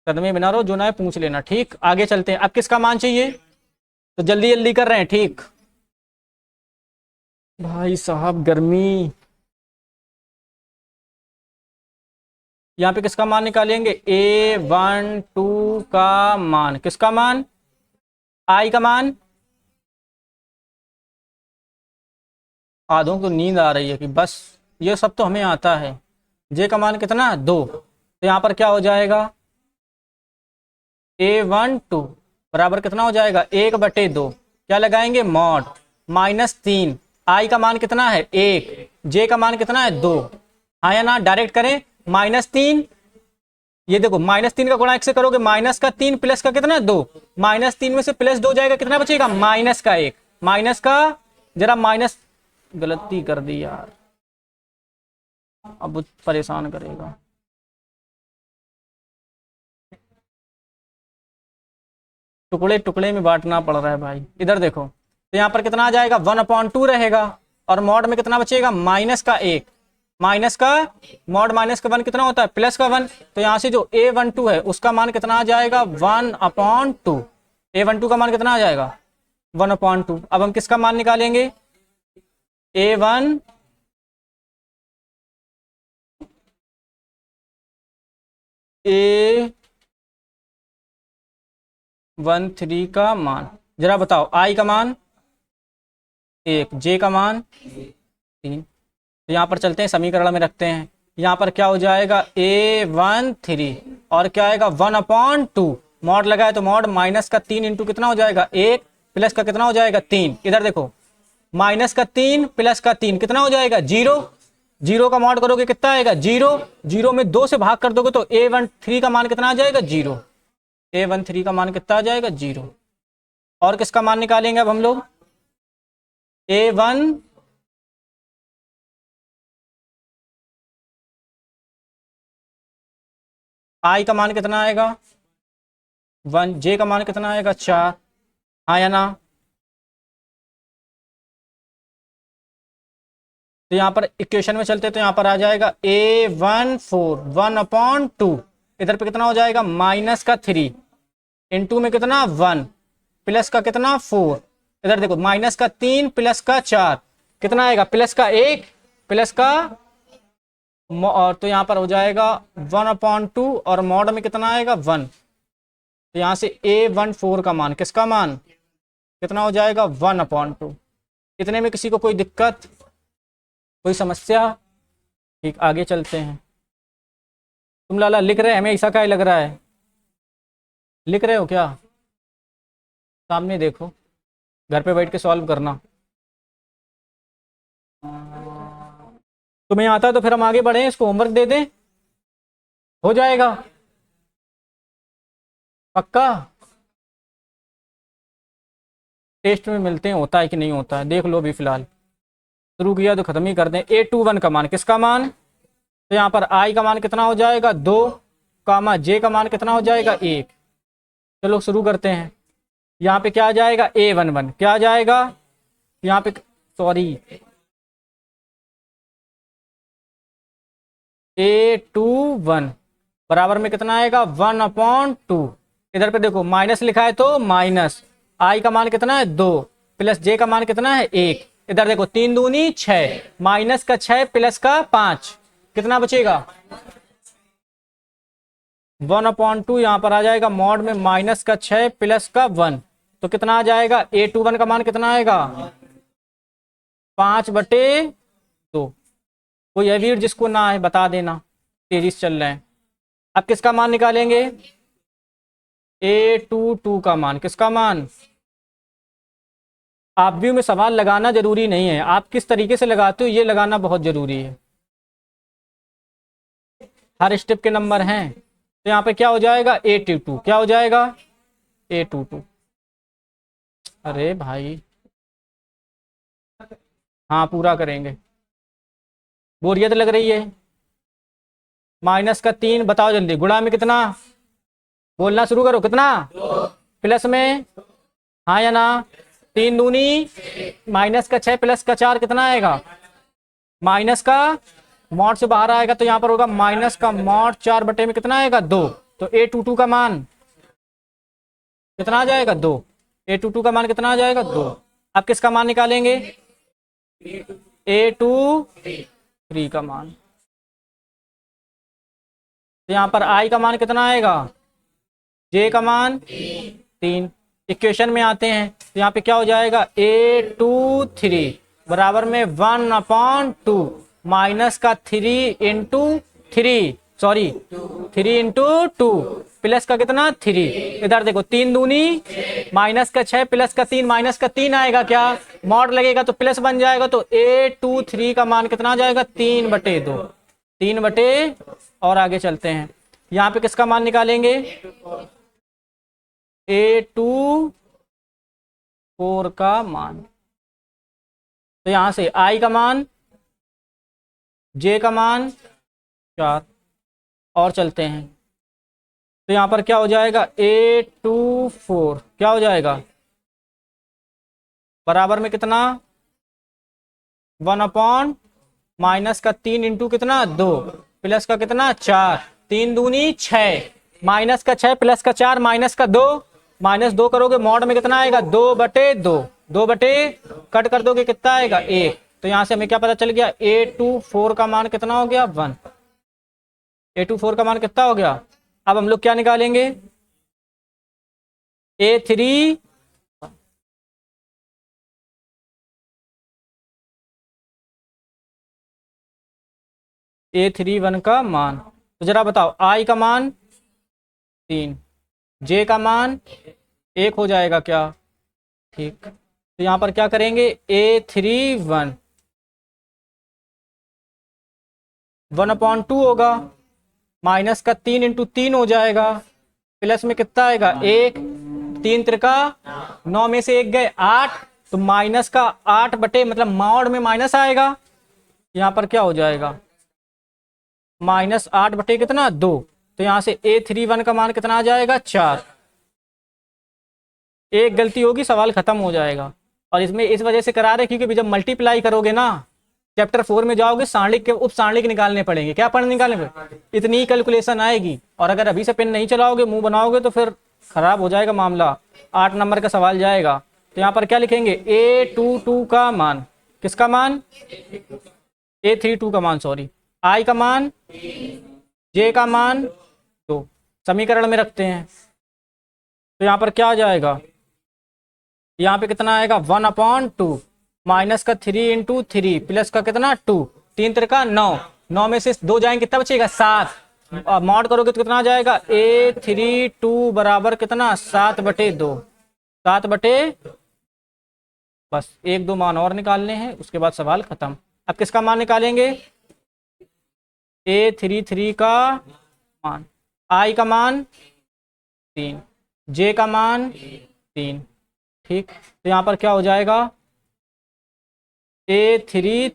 सदमे में ना रहो, जो ना है पूछ लेना। ठीक, आगे चलते हैं। अब किसका मान चाहिए? तो जल्दी जल्दी कर रहे हैं। ठीक भाई साहब, गर्मी। यहाँ पे किसका मान निकालेंगे? A12 का मान। किसका मान? आई का मान। आधों को नींद आ रही है कि बस ये सब तो हमें आता है। जे का मान कितना? 2। तो यहाँ पर क्या हो जाएगा? A12 बराबर कितना हो जाएगा? 1/2। क्या लगाएंगे? मॉड -3। आई का मान कितना है? 1। जे का मान कितना है? 2। हाँ या ना? डायरेक्ट करें। -3, ये देखो -3 का गुणा 1 से करोगे -3 प्लस का कितना? 2। -3 में से +2 जाएगा, कितना बचेगा? -1। माइनस का जरा माइनस, गलती कर दी यार, अब वो परेशान करेगा। टुकड़े टुकड़े में बांटना पड़ रहा है भाई। इधर देखो, तो यहाँ पर कितना आ जाएगा? 1/2 रहेगा, और मॉड में कितना बचेगा? -1। माइनस का मॉड -1 कितना होता है? +1। तो यहाँ से जो A12 है उसका मान कितना आ जाएगा? 1/2। A12 का मान कितना आ जाएगा? 1/2। अब हम किसका मान निकालेंगे? A1 A13 का मान। जरा बताओ, आई का मान 1, जे का मान 3। तो यहाँ पर चलते हैं, समीकरण में रखते हैं। यहाँ पर क्या हो जाएगा? A13 और क्या आएगा? 1/2। मॉड लगाए तो मॉड -3 इंटू कितना हो जाएगा? 1 प्लस का कितना हो जाएगा? 3। इधर देखो, -3 प्लस का 3 कितना हो जाएगा? 0। 0 का मॉड करोगे कितना आएगा? 0। 0 में 2 से भाग कर दोगे तो A13 का मान कितना आ जाएगा? 0। A13 का मान कितना आ जाएगा? 0। और किसका मान निकालेंगे अब हम लोग? A1 आई का मान कितना आएगा? 1। जे का मान कितना आएगा? 4। हाँ या ना? तो यहाँ पर इक्वेशन में चलते तो यहाँ पर आ जाएगा A14 1/2। इधर पे कितना हो जाएगा? -3 इंटू में कितना? 1 प्लस का कितना? 4। इधर देखो, -3 प्लस का 4 कितना आएगा? +1 प्लस का और तो यहाँ पर हो जाएगा 1/2, और मॉड में कितना आएगा? 1। तो यहाँ से A14 का मान, किसका मान कितना हो जाएगा? 1/2। इतने में किसी को कोई दिक्कत, कोई समस्या? ठीक, आगे चलते हैं। तुम लाला लिख रहे हैं, हमें ऐसा क्या लग रहा है? लिख रहे हो क्या? सामने देखो, घर पे बैठ के सॉल्व करना। तुम्हें आता है तो फिर हम आगे बढ़े, इसको होमवर्क दे दें, हो जाएगा पक्का। टेस्ट में मिलते हैं होता है कि नहीं होता है, देख लो। अभी फिलहाल शुरू किया तो खत्म ही कर दें। A21 का मान, किसका मान? तो यहाँ पर आई का मान कितना हो जाएगा? 2, कामा जे का मान कितना हो जाएगा? 1। चलो शुरू करते हैं। यहाँ पे क्या आ जाएगा? A11 क्या आ जाएगा? यहाँ पे सॉरी, A21 बराबर में कितना आएगा? 1/2। इधर पे देखो माइनस लिखा है तो माइनस, आई का मान कितना है? 2 प्लस जे का मान कितना है? 1। इधर देखो 3 दूनी 6, माइनस का 6 प्लस का 5 कितना बचेगा? 1/2। यहाँ पर आ जाएगा मॉड में माइनस का 6 प्लस का 1, तो कितना आ जाएगा? A21 का मान कितना आएगा? 5/2। कोई है वीर जिसको ना है बता देना, तेजी से चल रहे हैं। अब किसका मान निकालेंगे? A22 का मान। किसका मान? आप भी में सवाल लगाना जरूरी नहीं है, आप किस तरीके से लगाते हो ये लगाना बहुत जरूरी है। हर स्टेप के नंबर हैं। तो यहाँ पे क्या हो जाएगा? A22 क्या हो जाएगा? A22। अरे भाई, हाँ पूरा करेंगे, बोरियत लग रही है। -3 बताओ जल्दी, गुणा में कितना? बोलना शुरू करो, कितना? प्लस में हाँ या ना? 3 दूनी माइनस का 6 प्लस का 4 कितना आएगा? माइनस का मॉड से बाहर आएगा तो यहाँ पर होगा माइनस का मॉड 4 बटे में कितना आएगा? 2। तो A22 का मान कितना आ जाएगा? 2। A22 का मान कितना आ जाएगा? 2। अब किसका मान निकालेंगे? A23 का मान। तो यहाँ पर I का मान कितना आएगा? J का मान 3। इक्वेशन में आते हैं तो यहाँ पे क्या हो जाएगा? A23 बराबर में 1/2 माइनस का 3 इंटू 3 सॉरी 3 इंटू 2 प्लस का कितना? 3। इधर देखो 3 दूनी माइनस का 6 प्लस का 3 माइनस का 3 आएगा, क्या मॉड लगेगा तो प्लस बन जाएगा। तो A23 का मान कितना आ जाएगा? 3/2। 3 और आगे चलते हैं, यहाँ पे किसका मान निकालेंगे? A24 का मान। तो यहां से I का मान, J का मान 4 और चलते हैं तो यहां पर क्या हो जाएगा? A24 क्या हो जाएगा? बराबर में कितना? 1 माइनस का 3 इंटू कितना? 2 प्लस का कितना? 4। 3 दूनी 6 माइनस का 6 प्लस का 4 माइनस का 2 माइनस 2 करोगे मॉड में कितना आएगा? 2/2। 2 कट कर दोगे कितना आएगा? 1। तो यहां से हमें क्या पता चल गया? A24 का मान कितना हो गया? 1। A24 का मान कितना हो गया? अब हम लोग क्या निकालेंगे? A3 A31 का मान। तो जरा बताओ I का मान 3, J का मान 1 हो जाएगा क्या? ठीक। तो यहां पर क्या करेंगे? A31 1/2 होगा माइनस का 3 इंटू 3 हो जाएगा प्लस में कितना आएगा? 1। 3 त्रिका 9 में से 1 गए 8 तो माइनस का 8 बटे मतलब मॉड में माइनस आएगा। यहाँ पर क्या हो जाएगा? -8 बटे कितना? 2। तो यहां से A31 का मान कितना आ जाएगा? 4। एक गलती होगी सवाल खत्म हो जाएगा। और इसमें इस वजह से करा रहे क्योंकि जब मल्टीप्लाई करोगे ना चैप्टर 4 में जाओगे सारणिक के उप सारणिक निकालने पड़ेंगे। क्या पढ़ निकालने पड़ेंगे? इतनी कैलकुलेशन आएगी और अगर अभी से पेन नहीं चलाओगे मुंह बनाओगे तो फिर खराब हो जाएगा मामला। 8 नंबर का सवाल जाएगा। तो यहाँ पर क्या लिखेंगे? A22 का मान, किसका मान? A32 का मान सॉरी, I का मान, J का मान। तो समीकरण में रखते हैं तो यहाँ पर क्या आ जाएगा? यहाँ पे कितना आएगा? 1/2 माइनस का 3 इंटू 3 प्लस का कितना? 2। 3 त्रिका 9, 9 में से 2 जाएंगे कितना बचेगा? 7। मॉड करोगे तो कितना आ जाएगा? A32 बराबर कितना? 7/2। 7 बस 1-2 मान और निकालने हैं उसके बाद सवाल खत्म। अब किसका मान निकालेंगे? A33 का मान, I का मान 3, J का मान 3। ठीक। तो यहाँ पर क्या हो जाएगा? A3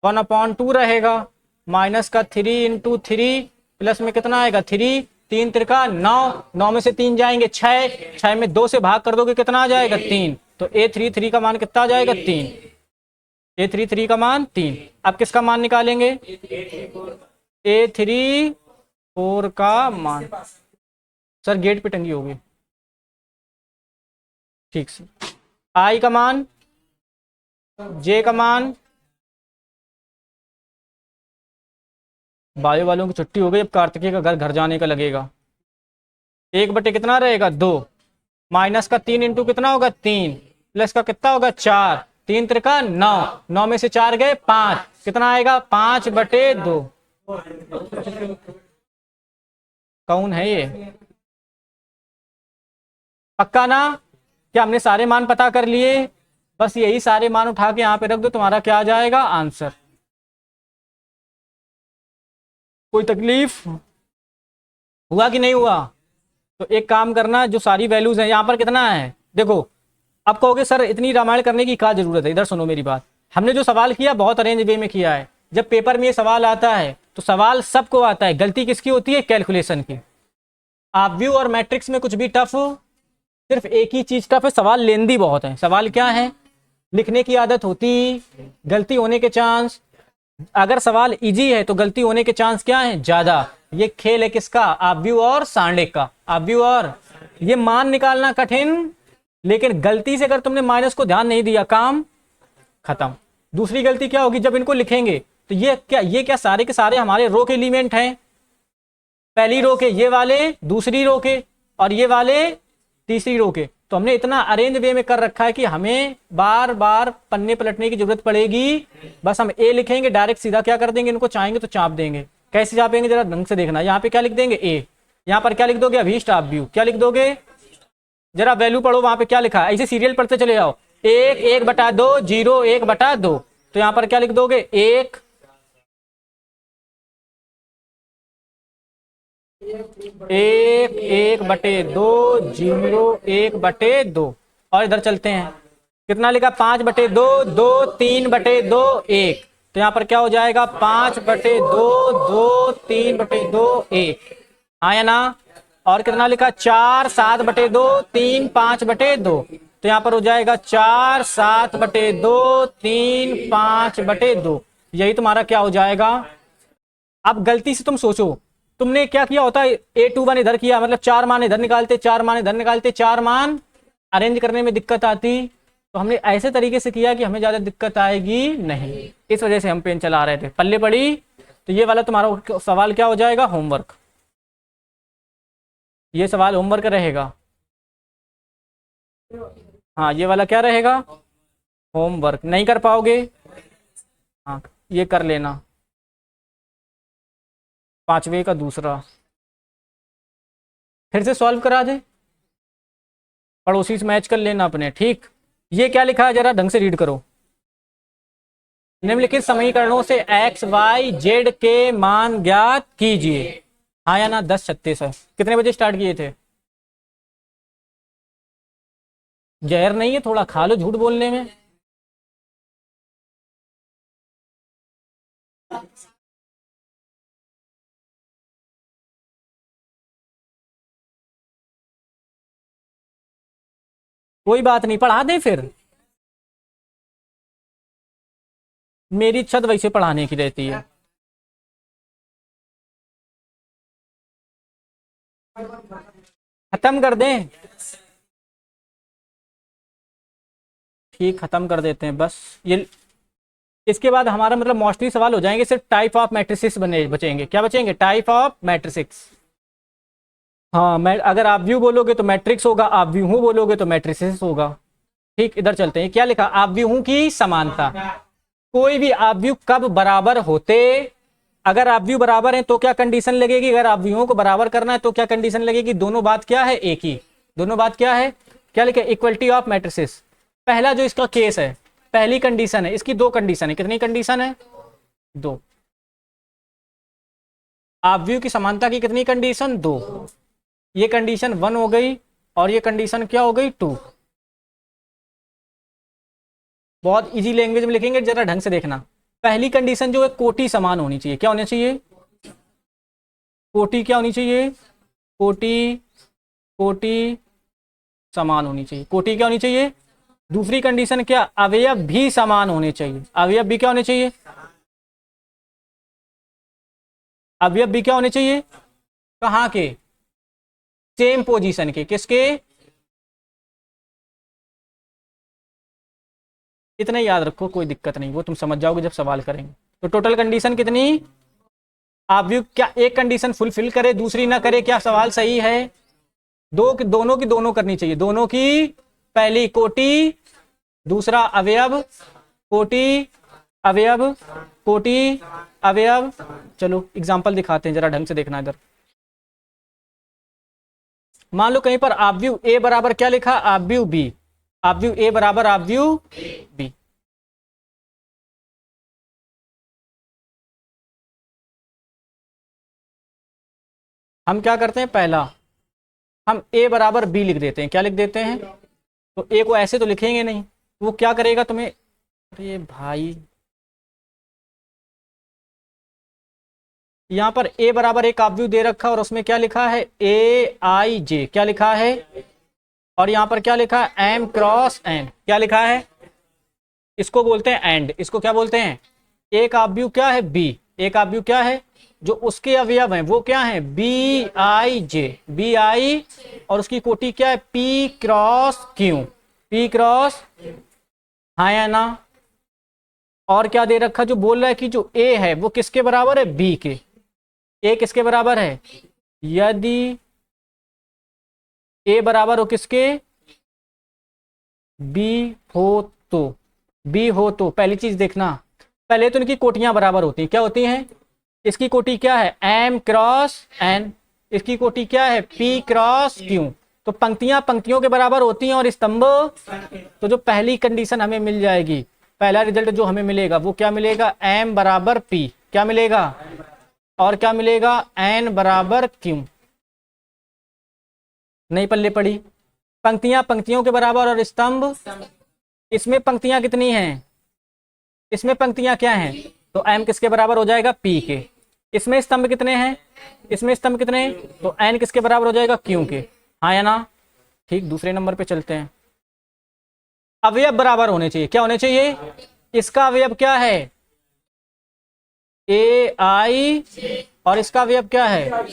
1/2 रहेगा माइनस का 3 इंटू 3 प्लस में कितना आएगा? 3। 3 त्रिका 9, 9 में से 3 जाएंगे 6, 6 में 2 से भाग कर दोगे कितना आ जाएगा? 3। तो A33 का मान कितना आ जाएगा? 3। A33 का मान 3। अब किसका मान निकालेंगे? A34 का मान। सर गेट पे टंगी होगी। ठीक से I का मान, J का मान। बायो वालों की छुट्टी हो गई, अब कार्तिकेय का घर जाने का लगेगा। 1 बटे कितना रहेगा? 2 माइनस का 3 इंटू कितना होगा? 3 प्लस का कितना होगा? 4। 3 त्रिका 9, 9 में से 4 गए 5, कितना आएगा? 5/2। कौन है ये? पक्का ना? क्या हमने सारे मान पता कर लिए? बस यही सारे मान उठा के यहाँ पे रख दो, तुम्हारा क्या आ जाएगा? आंसर। कोई तकलीफ हुआ कि नहीं हुआ? तो एक काम करना, जो सारी वैल्यूज हैं यहाँ पर कितना है देखो। अब कहोगे सर इतनी रामायण करने की क्या जरूरत है? इधर सुनो मेरी बात। हमने जो सवाल किया बहुत अरेंज वे में किया है। जब पेपर में ये सवाल आता है तो सवाल सबको आता है, गलती किसकी होती है? कैलकुलेशन की। आप व्यू और मैट्रिक्स में कुछ भी टफ सिर्फ एक ही चीज का, फिर सवाल लेंदी बहुत है। सवाल क्या है, लिखने की आदत होती, गलती होने के चांस। अगर सवाल इजी है तो गलती होने के चांस क्या है, ज्यादा। ये खेल है किसका, आव्यू और सांडेक का। आव्यू और ये मान निकालना कठिन, लेकिन गलती से अगर तुमने माइनस को ध्यान नहीं दिया, काम खत्म। दूसरी गलती क्या होगी, जब इनको लिखेंगे तो ये क्या सारे के सारे हमारे रो के एलिमेंट हैं। पहली रो के ये वाले, दूसरी रो के, और ये वाले तीसरी रो के। तो हमने इतना अरेंज वे में कर रखा है कि हमें बार बार पन्ने पलटने की जरूरत पड़ेगी। बस हम ए लिखेंगे, डायरेक्ट सीधा क्या कर देंगे, इनको चाहेंगे तो चाप देंगे। कैसे चापेंगे जरा ढंग से देखना। यहाँ पे क्या लिख देंगे, ए। यहाँ पर क्या लिख दोगे, अभीष्ट आव्यूह। क्या लिख दोगे, जरा वैल्यू पढ़ो, वहां पे क्या लिखा है, ऐसे सीरियल पढ़ते चले जाओ। 1 1/2, 0 1/2। तो यहाँ पर क्या लिख दोगे, 1 1/2, 0 1/2। और इधर चलते हैं, कितना लिखा, 5/2, 2 3/2 1। तो यहाँ पर क्या हो जाएगा, 5/2, 2 3/2 1। हाँ या ना। और कितना लिखा, 4 7/2, 3 5/2। तो यहाँ पर हो जाएगा 4 7/2, 3 5/2। यही तुम्हारा क्या हो जाएगा। अब गलती से तुम सोचो, तुमने क्या किया होता है, A21 इधर किया, मतलब 4 मान इधर निकालते, 4 मान इधर निकालते, 4 मान अरेंज करने में दिक्कत आती। तो हमने ऐसे तरीके से किया कि हमें ज्यादा दिक्कत आएगी नहीं, इस वजह से हम पेन चला रहे थे। पल्ले पड़ी। तो ये वाला तुम्हारा सवाल क्या हो जाएगा, होमवर्क। ये सवाल होमवर्क रहेगा। हाँ, ये वाला क्या रहेगा, होमवर्क। नहीं कर पाओगे, हाँ ये कर लेना, 5वें का दूसरा फिर से सॉल्व करा दे, पड़ोसी से मैच कर लेना अपने, ठीक। ये क्या लिखा है, जरा ढंग से रीड करो। निम्नलिखित समीकरणों से x y z के मान ज्ञात कीजिए। हाँ या ना। 10:36 है। कितने बजे स्टार्ट किए थे, जहर नहीं है, थोड़ा खा लो झूठ बोलने में। कोई बात नहीं, पढ़ा दें फिर। मेरी इच्छा तो वैसे पढ़ाने की रहती है। खत्म कर दें, ठीक खत्म कर देते हैं बस। ये इसके बाद हमारा मतलब मोस्टली सवाल हो जाएंगे, सिर्फ टाइप ऑफ मैट्रिसेस बने बचेंगे। क्या बचेंगे, टाइप ऑफ मैट्रिसेस। हाँ, मैं अगर आप व्यू बोलोगे तो मैट्रिक्स होगा, आप व्यू बोलोगे तो मैट्रिसेस होगा। ठीक, इधर चलते हैं। क्या लिखा, आव्यूहों की समानता। कोई भी आव्यूह कब बराबर होते, अगर आव्यूह बराबर है तो क्या कंडीशन लगेगी, अगर आव्यूहों को बराबर करना है तो क्या कंडीशन लगेगी, दोनों बात क्या है, एक ही। दोनों बात क्या है, क्या लिखा, इक्वलिटी ऑफ मैट्रिसेस। पहला जो इसका केस है, पहली कंडीशन है, इसकी 2 कंडीशन है। कितनी कंडीशन है, 2। आव्यूह की समानता की कितनी कंडीशन, 2। ये कंडीशन 1 हो गई, और ये कंडीशन क्या हो गई, 2। बहुत इजी लैंग्वेज में लिखेंगे, जरा ढंग से देखना। पहली कंडीशन जो है, कोटि समान होनी चाहिए। क्या होनी चाहिए, कोटि क्या होनी चाहिए, कोटि कोटि समान होनी चाहिए। कोटि क्या होनी चाहिए। दूसरी कंडीशन क्या, अवयव भी समान होने चाहिए। अवयव भी क्या होने चाहिए, अवयव भी क्या होने चाहिए, कहाँ के, सेम पोजीशन के। किसके, इतना याद रखो, कोई दिक्कत नहीं, वो तुम समझ जाओगे जब सवाल करेंगे। तो टोटल कंडीशन कितनी, आव्यूह क्या एक कंडीशन फुलफिल करे, दूसरी ना करे, क्या सवाल सही है। दोनों की दोनों करनी चाहिए, दोनों की। पहली कोटि, दूसरा अवयव, कोटि अवयव, कोटि अवयव। चलो एग्जांपल दिखाते हैं, जरा ढंग से देखना इधर। मान लो कहीं पर आव्यूह ए बराबर क्या लिखा, आव्यूह बी। आव्यूह ए बराबर आव्यूह बी। हम क्या करते हैं, पहला हम ए बराबर बी लिख देते हैं। क्या लिख देते हैं, तो ए को ऐसे तो लिखेंगे नहीं, वो क्या करेगा तुम्हें, अरे भाई यहां पर ए बराबर एक आव्यूह दे रखा और उसमें क्या लिखा है, ए आई जे। क्या लिखा है, और यहाँ पर क्या लिखा है, एम क्रॉस एन, क्या लिखा है, इसको बोलते हैं एंड, इसको क्या बोलते हैं, एक आव्यूह क्या है बी, एक आव्यूह क्या है, जो उसके अवयव हैं वो क्या है, B I J, B I, और उसकी कोटि क्या है, P cross Q, P cross, हाँ या ना। और क्या दे रखा, जो बोल रहा है कि जो ए है वो किसके बराबर है, बी के, ए किसके बराबर है, यदि ए बराबर हो किसके, बी हो तो, बी हो तो पहली चीज देखना, पहले तो इनकी कोटियां बराबर होती हैं, क्या होती हैं, इसकी कोटि क्या है, एम क्रॉस एन, इसकी कोटि क्या है, पी क्रॉस क्यू, तो पंक्तियां पंक्तियों के बराबर होती हैं और स्तंभ, तो जो पहली कंडीशन हमें मिल जाएगी, पहला रिजल्ट जो हमें मिलेगा वो क्या मिलेगा, एम बराबर पी, क्या मिलेगा, और क्या मिलेगा, एन बराबर क्यू, नहीं पल्ले पड़ी, पंक्तियां पंक्तियों के बराबर और स्तंभ, इसमें पंक्तियां कितनी हैं, इसमें पंक्तियां क्या हैं, तो एम किसके बराबर हो जाएगा, पी के, इसमें स्तंभ कितने हैं, इसमें स्तंभ कितने हैं, तो एन किसके बराबर हो जाएगा, क्यू के, हाँ या ना। ठीक, दूसरे नंबर पे चलते हैं, अवयव बराबर होने चाहिए, क्या होने चाहिए, इसका अवयव क्या है, ए आई, और इसका अवयव क्या है,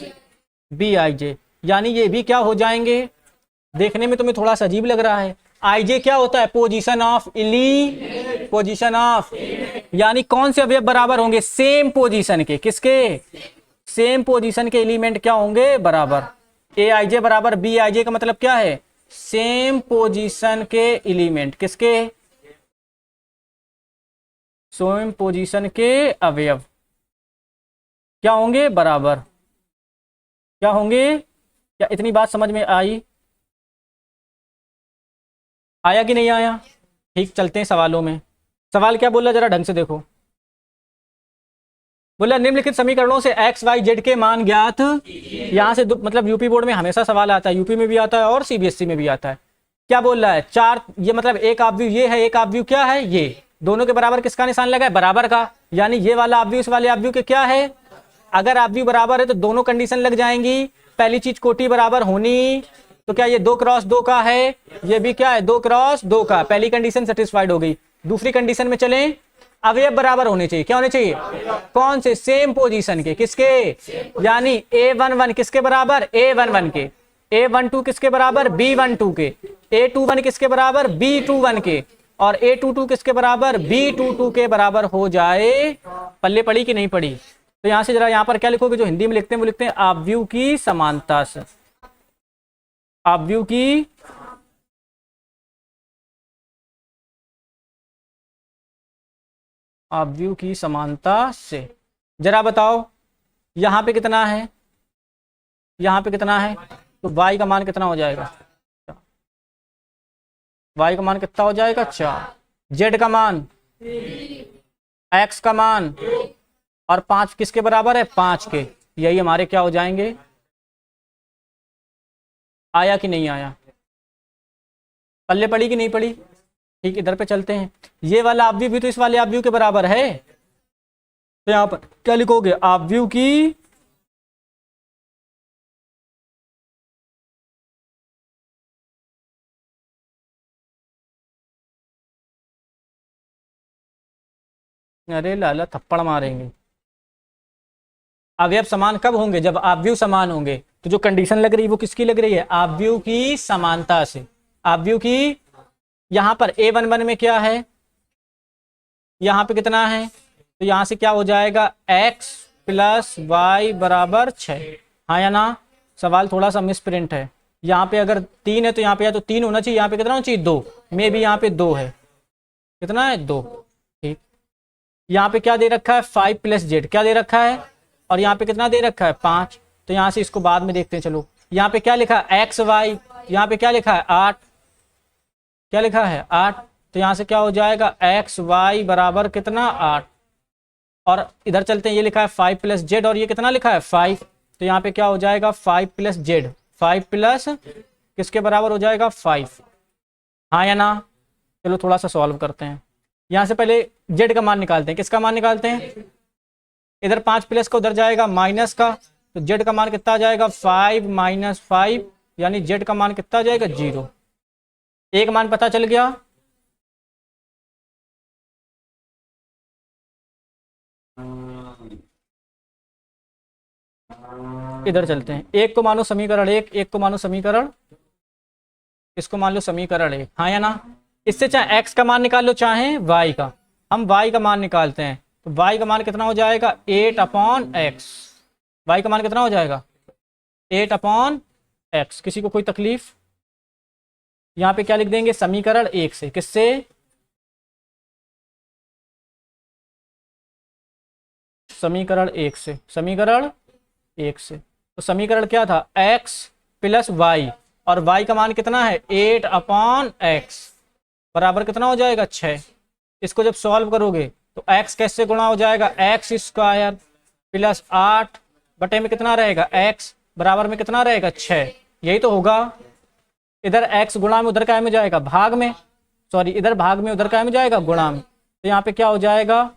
बी आई जे, यानी ये भी क्या हो जाएंगे, देखने में तुम्हें थोड़ा सा अजीब लग रहा है, आई जे क्या होता है, पोजीशन ऑफ इली, पोजीशन ऑफ, यानी कौन से अवयव बराबर होंगे, सेम पोजीशन के, किसके, सेम पोजीशन के एलिमेंट क्या होंगे, बराबर, ए आई जे बराबर बी आई जे का मतलब क्या है, सेम पोजीशन के एलिमेंट, किसके, सेम पोजीशन के अवयव क्या होंगे, बराबर, क्या होंगे, क्या इतनी बात समझ में आई, आया कि नहीं आया। ठीक, चलते हैं सवालों में, सवाल क्या बोला जरा ढंग से देखो, बोला निम्नलिखित समीकरणों से एक्स वाई जेड के मान ज्ञात, यहां से मतलब यूपी बोर्ड में हमेशा सवाल आता है, यूपी में भी आता है और सीबीएसई में भी आता है, क्या बोल रहा है, चार, ये मतलब एक आव्यूह ये है, एक आव्यूह क्या है, ये दोनों के बराबर किसका निशान लगा है, बराबर का, यानी ये वाला आव्यूह इस वाले आव्यूह के क्या है, अगर आव्यूह बराबर है तो दोनों कंडीशन लग जाएंगी, पहली चीज कोटि बराबर होनी, तो क्या ये 2 क्रॉस 2 का है, ये भी क्या है 2 क्रॉस 2 का, पहली कंडीशन सेटिस्फाइड हो गई। दूसरी कंडीशन में चलें, अवयव बराबर होने चाहिए, क्या होने चाहिए, कौन से, सेम पोजीशन के, किसके, यानी A11 किसके बराबर, A11 के, A12 किसके बराबर, B12 के, A21 किसके बराबर, B21 के, और A22 किसके बराबर, B22 के बराबर हो जाए। पल्ले पड़ी कि नहीं पड़ी, तो यहां से जरा यहां पर क्या लिखोगे, जो हिंदी में लिखते हैं वो लिखते हैं आव्यूह की समानता से, आव्यूह की, आव्यूह की समानता से, जरा बताओ यहां पे कितना है, यहां पे कितना है, तो y का मान कितना हो जाएगा, y का मान कितना हो जाएगा 4, z का मान, x का मान, और 5 किसके बराबर है, 5 के, यही हमारे क्या हो जाएंगे, आया कि नहीं आया, पल्ले पड़ी कि नहीं पड़ी। ठीक, इधर पे चलते हैं, ये वाला आव्यूह भी तो इस वाले आव्यूह के बराबर है, तो यहां पर क्या लिखोगे, आव्यूह की, अरे लाला थप्पड़ मारेंगे, अवयव समान कब होंगे, जब आव्यूह समान होंगे, तो जो कंडीशन लग रही है वो किसकी लग रही है, आव्यूह की समानता से, आव्यूह की, यहां पर A11 में क्या है, यहां पे कितना है, तो यहां से क्या हो जाएगा, x प्लस वाई बराबर 6, हाँ या ना। सवाल थोड़ा सा मिसप्रिंट है, यहाँ पे अगर 3 है तो यहाँ पे या तो 3 होना चाहिए, यहाँ पे कितना होना चाहिए 2, में भी यहाँ पे 2 है, कितना है 2। ठीक, यहाँ पे क्या दे रखा है 5 प्लस जेड, क्या दे रखा है, और यहाँ पे कितना दे रखा है 5, तो यहाँ से इसको बाद में देखते हैं। चलो यहाँ पे क्या लिखा है एक्स वाई, यहाँ पे क्या लिखा है 8, क्या लिखा है 8, तो यहाँ से क्या हो जाएगा एक्स वाई बराबर कितना 8, और इधर चलते हैं, ये लिखा है 5 प्लस जेड और ये कितना लिखा है 5, तो यहाँ पे क्या हो जाएगा 5 प्लस जेड, 5 प्लस किसके बराबर हो जाएगा 5, हाँ या ना। चलो थोड़ा सा सॉल्व करते हैं, यहाँ से पहले जेड का मान निकालते हैं, किसका मान निकालते हैं, इधर 5 प्लस का उधर जाएगा माइनस का, तो जेड का मान कितना आ जाएगा 5 माइनस 5, यानी जेड का मान कितना आ जाएगा 0। एक मान पता चल गया। इधर चलते हैं, एक को मानो समीकरण एक को मानो समीकरण, इसको मान लो समीकरण एक, हाँ या ना। इससे चाहे x का मान निकाल लो चाहे y का, हम y का मान निकालते हैं। तो y का मान कितना हो जाएगा 8/x। y का मान कितना हो जाएगा 8/x। किसी को कोई तकलीफ? यहाँ पे क्या लिख देंगे समीकरण एक से, किससे? समीकरण एक से, समीकरण एक से। तो समीकरण क्या था x प्लस वाई, और y का मान कितना है 8/x बराबर कितना हो जाएगा 6। इसको जब सॉल्व करोगे तो x कैसे गुणा हो जाएगा x स्क्वायर प्लस 8 बटे में कितना रहेगा x बराबर में कितना रहेगा 6। यही तो होगा। इधर x गुणा में उधर काय में जाएगा भाग में, सॉरी इधर भाग में उधर काय में जाएगा गुणा में। तो यहाँ पे क्या हो जाएगा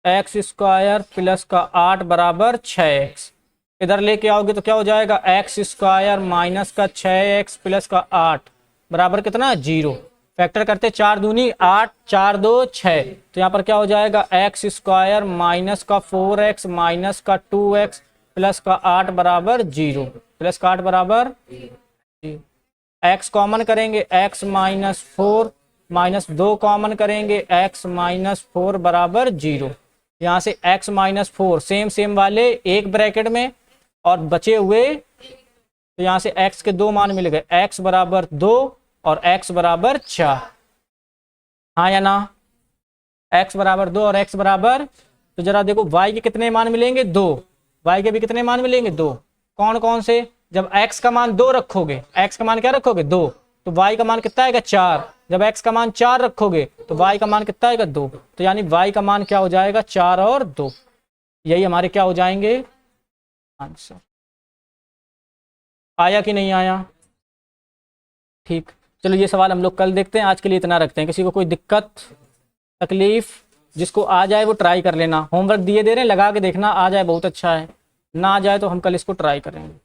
x स्क्वायर प्लस का 8 बराबर 6x। इधर लेके आओगे तो क्या हो जाएगा x स्क्वायर माइनस का 6x प्लस का 8 बराबर कितना 0। फैक्टर करते 4 दूनी 8 4 2 6। तो यहाँ पर क्या हो जाएगा x स्क्वायर माइनस का 4x माइनस का 2x प्लस का 8 बराबर 0, प्लस का 8 बराबर 0। x कॉमन करेंगे x माइनस 4 माइनस 2 कॉमन करेंगे x माइनस 4 बराबर 0। यहाँ से x माइनस 4 सेम सेम वाले एक ब्रैकेट में, और बचे हुए तो यहाँ से x के दो मान मिल गए, x बराबर 2 और x बराबर 4, हाँ या ना। x बराबर 2 और x बराबर, तो जरा देखो y के कितने मान मिलेंगे 2, y के भी कितने मान मिलेंगे 2। कौन कौन से? जब x का मान 2 रखोगे, x का मान क्या रखोगे 2, तो y का मान कितना आएगा 4। जब x का मान 4 रखोगे तो y का मान कितना आएगा 2। तो यानी y का मान क्या हो जाएगा 4 और 2। यही हमारे क्या हो जाएंगे आंसर। आया कि नहीं आया? ठीक, चलो ये सवाल हम लोग कल देखते हैं, आज के लिए इतना रखते हैं। किसी को कोई दिक्कत तकलीफ? जिसको आ जाए वो ट्राई कर लेना। होमवर्क दिए दे रहे हैं, लगा के देखना, आ जाए बहुत अच्छा है, ना आ जाए तो हम कल इसको ट्राई करेंगे।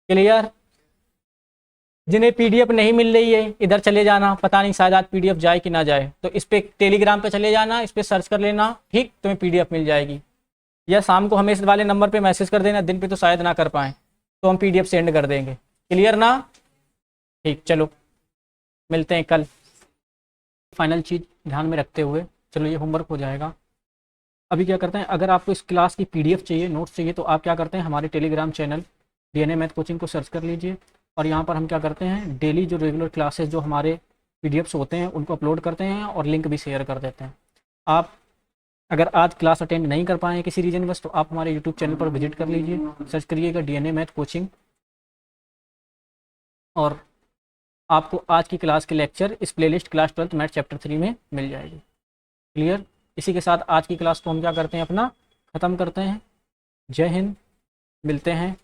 क्लियर? जिन्हें पीडीएफ नहीं मिल रही है इधर चले जाना, पता नहीं शायद आज पीडीएफ जाए कि ना जाए, तो इस पे टेलीग्राम पे चले जाना, इस पे सर्च कर लेना, ठीक, तुम्हें पीडीएफ मिल जाएगी। या शाम को हमें इस वाले नंबर पे मैसेज कर देना, दिन पे तो शायद ना कर पाएँ, तो हम पीडीएफ सेंड कर देंगे। क्लियर ना? ठीक, चलो मिलते हैं कल। फाइनल चीज़ ध्यान में रखते हुए चलो ये होमवर्क हो जाएगा। अभी क्या करते हैं, अगर आपको इस क्लास की पीडीएफ चाहिए, नोट्स चाहिए, तो आप क्या करते हैं हमारे Telegram channel DNA math coaching को सर्च कर लीजिए, और यहाँ पर हम क्या करते हैं डेली जो रेगुलर क्लासेस जो हमारे पीडीएफ्स होते हैं उनको अपलोड करते हैं और लिंक भी शेयर कर देते हैं। आप अगर आज क्लास अटेंड नहीं कर पाए किसी रीजन बस, तो आप हमारे यूट्यूब चैनल पर विजिट कर लीजिए, सर्च करिएगा डीएनए मैथ कोचिंग, और आपको आज की क्लास के लेक्चर इस playlist class 12th math chapter 3 में मिल जाएगी। क्लियर? इसी के साथ आज की क्लास को हम क्या करते हैं अपना ख़त्म करते हैं। जय हिंद, मिलते हैं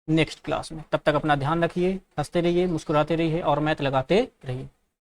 नेक्स्ट क्लास में। तब तक अपना ध्यान रखिए, हंसते रहिए, मुस्कुराते रहिए और मैथ लगाते रहिए।